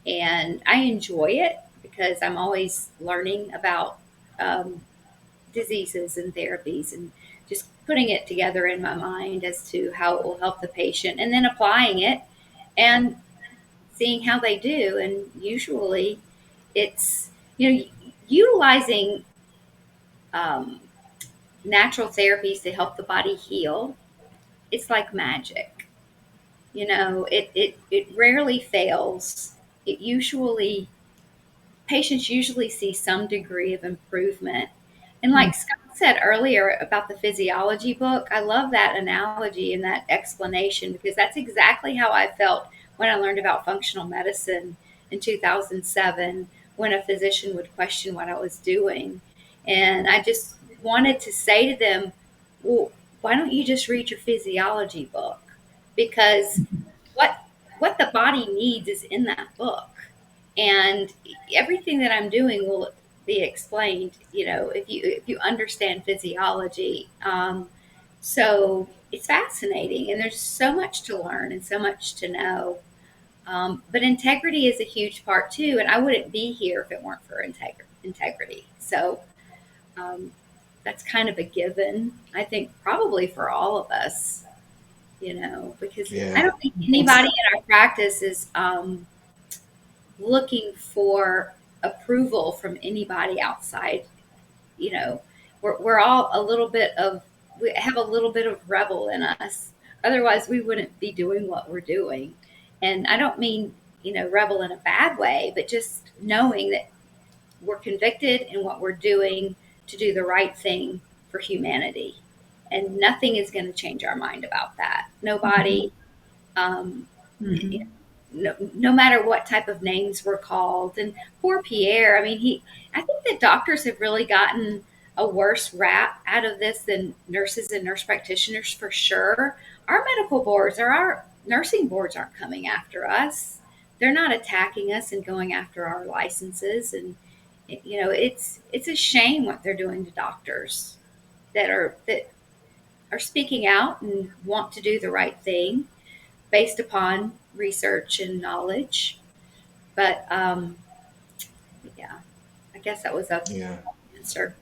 And I enjoy it because I'm always learning about diseases and therapies, and just putting it together in my mind as to how it will help the patient, and then applying it and seeing how they do. And usually it's, utilizing natural therapies to help the body heal. It's like magic. It rarely fails. Patients usually see some degree of improvement. And like Scott said earlier about the physiology book, I love that analogy and that explanation, because that's exactly how I felt when I learned about functional medicine in 2007, when a physician would question what I was doing. And I just wanted to say to them, well, why don't you just read your physiology book? Because what what the body needs is in that book. And everything that I'm doing will be explained, if you understand physiology. So it's fascinating, and there's so much to learn and so much to know. But integrity is a huge part too, and I wouldn't be here if it weren't for integrity. So that's kind of a given, I think, probably for all of us, because I don't think anybody in our practice is looking for approval from anybody outside. We're all we have a little bit of rebel in us. Otherwise, we wouldn't be doing what we're doing. And I don't mean, rebel in a bad way, but just knowing that we're convicted in what we're doing to do the right thing for humanity. And nothing is going to change our mind about that. Nobody, Mhm. no matter what type of names we're called. And poor Pierre, I think that doctors have really gotten a worse rap out of this than nurses and nurse practitioners for sure. Our medical boards or our nursing boards aren't coming after us. They're not attacking us and going after our licenses. And it's a shame what they're doing to doctors that are speaking out and want to do the right thing based upon research and knowledge. But yeah, I guess that was a answer.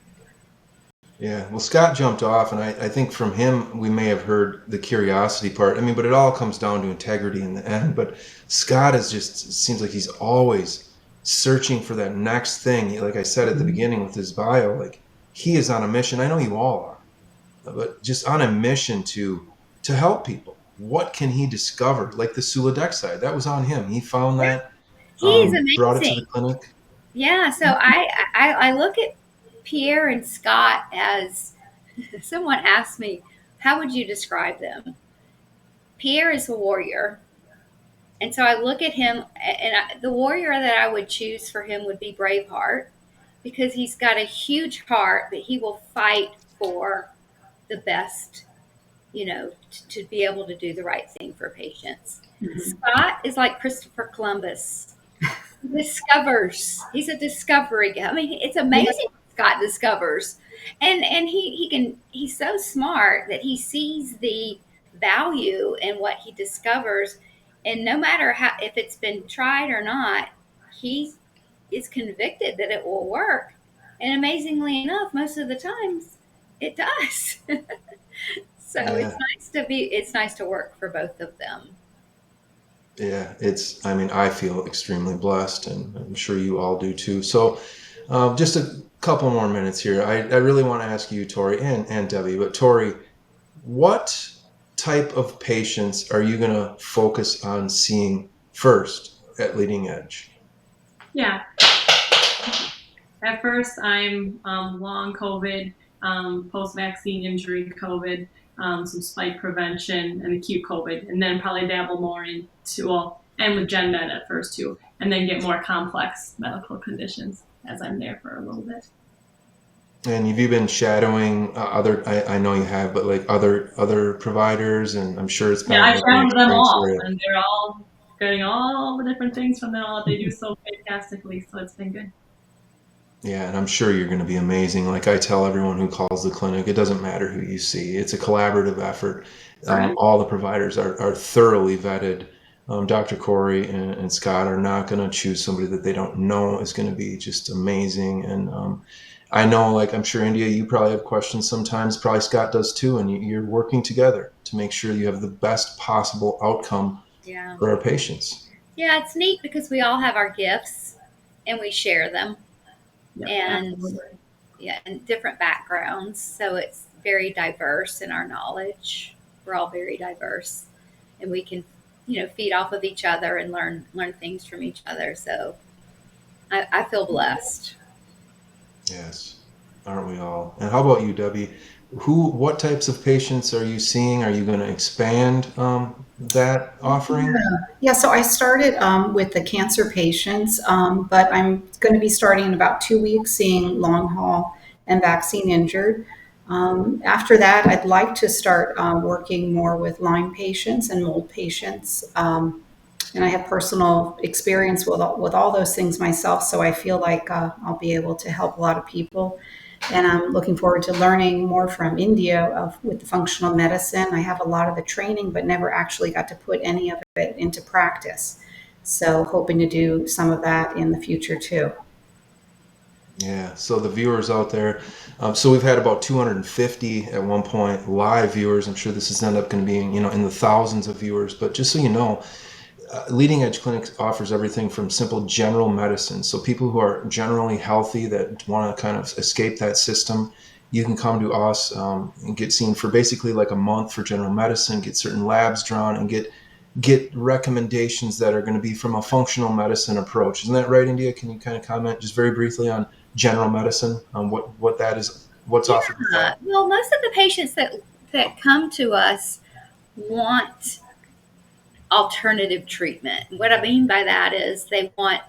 Yeah, well, Scott jumped off, and I think from him we may have heard the curiosity part. But it all comes down to integrity in the end. But Scott seems like he's always searching for that next thing. Like I said at the beginning with his bio, like he is on a mission. I know you all are, but just on a mission to help people. What can he discover? Like the Suladexide, that was on him. He found that, He's amazing. brought it to the clinic. Yeah, so I look at Pierre and Scott as, someone asked me, how would you describe them? Pierre is a warrior. And so I look at him, and the warrior that I would choose for him would be Braveheart, because he's got a huge heart, but he will fight for the best, to be able to do the right thing for patients. Mhm. Scott is like Christopher Columbus. He's a discovery guy. It's amazing what Scott discovers. And he's so smart that he sees the value in what he discovers. And no matter if it's been tried or not, he is convicted that it will work. And amazingly enough, most of the times it does. So it's nice to work for both of them. Yeah, I feel extremely blessed, and I'm sure you all do too. So just a couple more minutes here. I really want to ask you, Tori, and Debbie, but Tori, what type of patients are you going to focus on seeing first at Leading Edge? Yeah. At first, I'm long COVID, post-vaccine injury COVID, some spike prevention, and acute COVID, and then probably dabble more and with Gen Med at first too, and then get more complex medical conditions as I'm there for a little bit. And have you been shadowing I know you have, but like other providers, and I'm sure it's been. Yeah, I shadowed them all, and they're all getting all the different things from them. All they do so fantastically, so it's been good. Yeah, and I'm sure you're going to be amazing. Like I tell everyone who calls the clinic, it doesn't matter who you see. It's a collaborative effort. Right. All the providers are thoroughly vetted. Dr. Corey and Scott are not going to choose somebody that they don't know is going to be just amazing. And I know, like, I'm sure, India, you probably have questions sometimes. Probably Scott does too. And you're working together to make sure you have the best possible outcome for our patients. Yeah, it's neat because we all have our gifts and we share them. Yep, and absolutely. and different backgrounds, so it's very diverse in our knowledge. We're all very diverse, and we can feed off of each other and learn things from each other. So I feel blessed. Yes, aren't we all? And how about you, Debbie? what types of patients are you seeing? Are you going to expand that offering? Yeah, so I started with the cancer patients, but I'm going to be starting in about 2 weeks seeing long haul and vaccine injured. After that, I'd like to start working more with Lyme patients and mold patients. And I have personal experience with all those things myself, so I feel like I'll be able to help a lot of people. And I'm looking forward to learning more from India with the functional medicine. I have a lot of the training, but never actually got to put any of it into practice. So hoping to do some of that in the future too. Yeah, so the viewers out there, so we've had about 250 at one point live viewers. I'm sure this is end up going to be, in the thousands of viewers. But just so you know, Leading Edge Clinics offers everything from simple general medicine. So people who are generally healthy that want to kind of escape that system, you can come to us and get seen for basically like a month for general medicine, get certain labs drawn, and get recommendations that are going to be from a functional medicine approach. Isn't that right, India? Can you kind of comment just very briefly on general medicine, on what that is, what's offered with that? Well, most of the patients that come to us want alternative treatment. What I mean by that is they want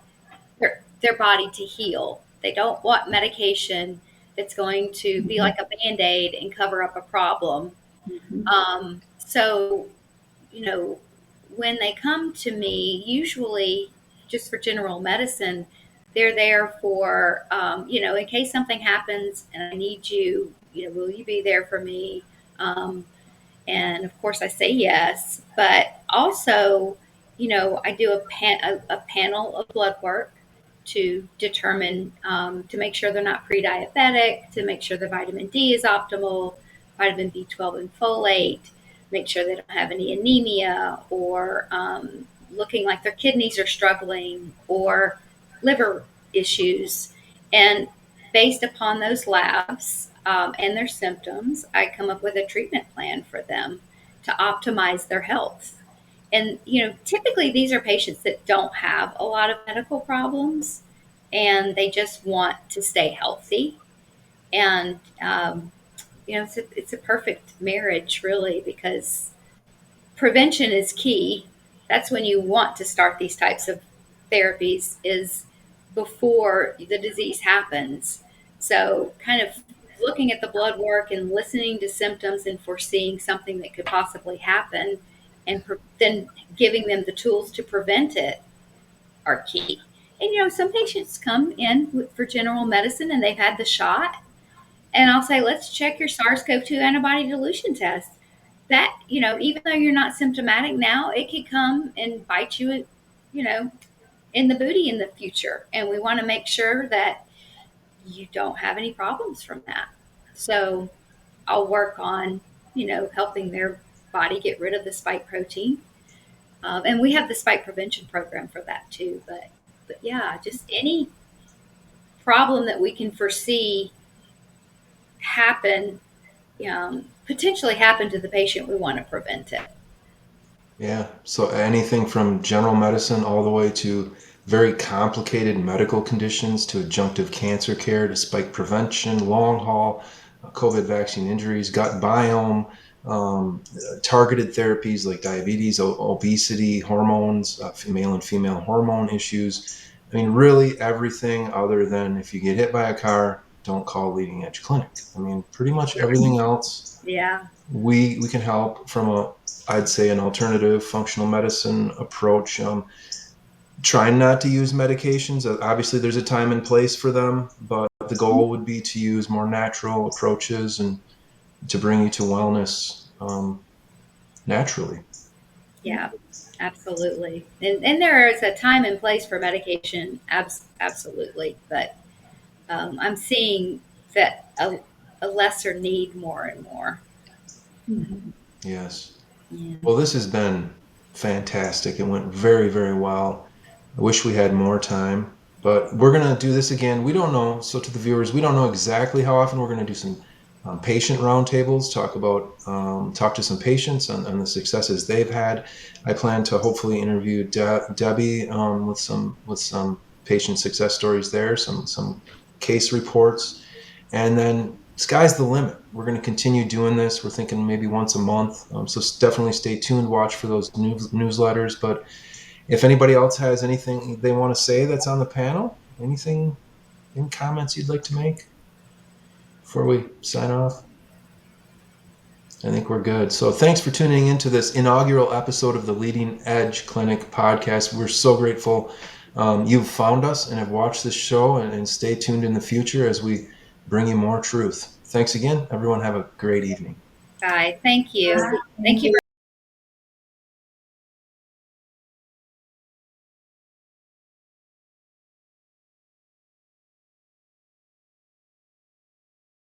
their body to heal. They don't want medication that's going to be like a Band-Aid and cover up a problem. So, when they come to me, usually just for general medicine, they're there for, in case something happens and I need you, will you be there for me? And of course, I say yes, but also, I do a panel of blood work to determine, to make sure they're not pre-diabetic, to make sure the vitamin D is optimal, vitamin B12 and folate, make sure they don't have any anemia or looking like their kidneys are struggling or liver issues. And based upon those labs and their symptoms, I come up with a treatment plan for them to optimize their health. And, typically these are patients that don't have a lot of medical problems and they just want to stay healthy. And, it's a perfect marriage, really, because prevention is key. That's when you want to start these types of therapies, is before the disease happens. So kind of looking at the blood work and listening to symptoms and foreseeing something that could possibly happen and then giving them the tools to prevent it are key. And, some patients come in for general medicine and they've had the shot. And I'll say, let's check your SARS-CoV-2 antibody dilution test. That, even though you're not symptomatic now, it could come and bite you, in the booty in the future. And we want to make sure that you don't have any problems from that. So I'll work on, helping their body get rid of the spike protein. And we have the spike prevention program for that too. But yeah, just any problem that we can foresee potentially happen to the patient, we want to prevent it. Yeah. So anything from general medicine all the way to very complicated medical conditions, to adjunctive cancer care, to spike prevention, long haul, COVID vaccine injuries, gut biome, targeted therapies like diabetes, obesity, hormones, male and female hormone issues. I mean, really everything other than if you get hit by a car, don't call Leading Edge Clinic. I mean, pretty much everything else. Yeah. We can help from I'd say an alternative functional medicine approach. Trying not to use medications. Obviously, there's a time and place for them, but the goal would be to use more natural approaches and to bring you to wellness naturally. Yeah, absolutely. And there is a time and place for medication, absolutely. But I'm seeing that a lesser need more and more. Mm-hmm. Yes. Yeah. Well, this has been fantastic. It went very, very well. I wish we had more time, but we're going to do this again. We don't know. So to the viewers, we don't know exactly how often. We're going to do some patient roundtables, talk to some patients on the successes they've had. I plan to hopefully interview Debbie with some patient success stories there, some case reports, and then sky's the limit. We're going to continue doing this. We're thinking maybe once a month. So definitely stay tuned, watch for those newsletters. But if anybody else has anything they want to say that's on the panel, any comments you'd like to make before we sign off? I think we're good. So thanks for tuning into this inaugural episode of the Leading Edge Clinic podcast. We're so grateful you've found us and have watched this show, and stay tuned in the future as we bring you more truth. Thanks again, everyone. Have a great evening. Bye. Thank you. Thank you.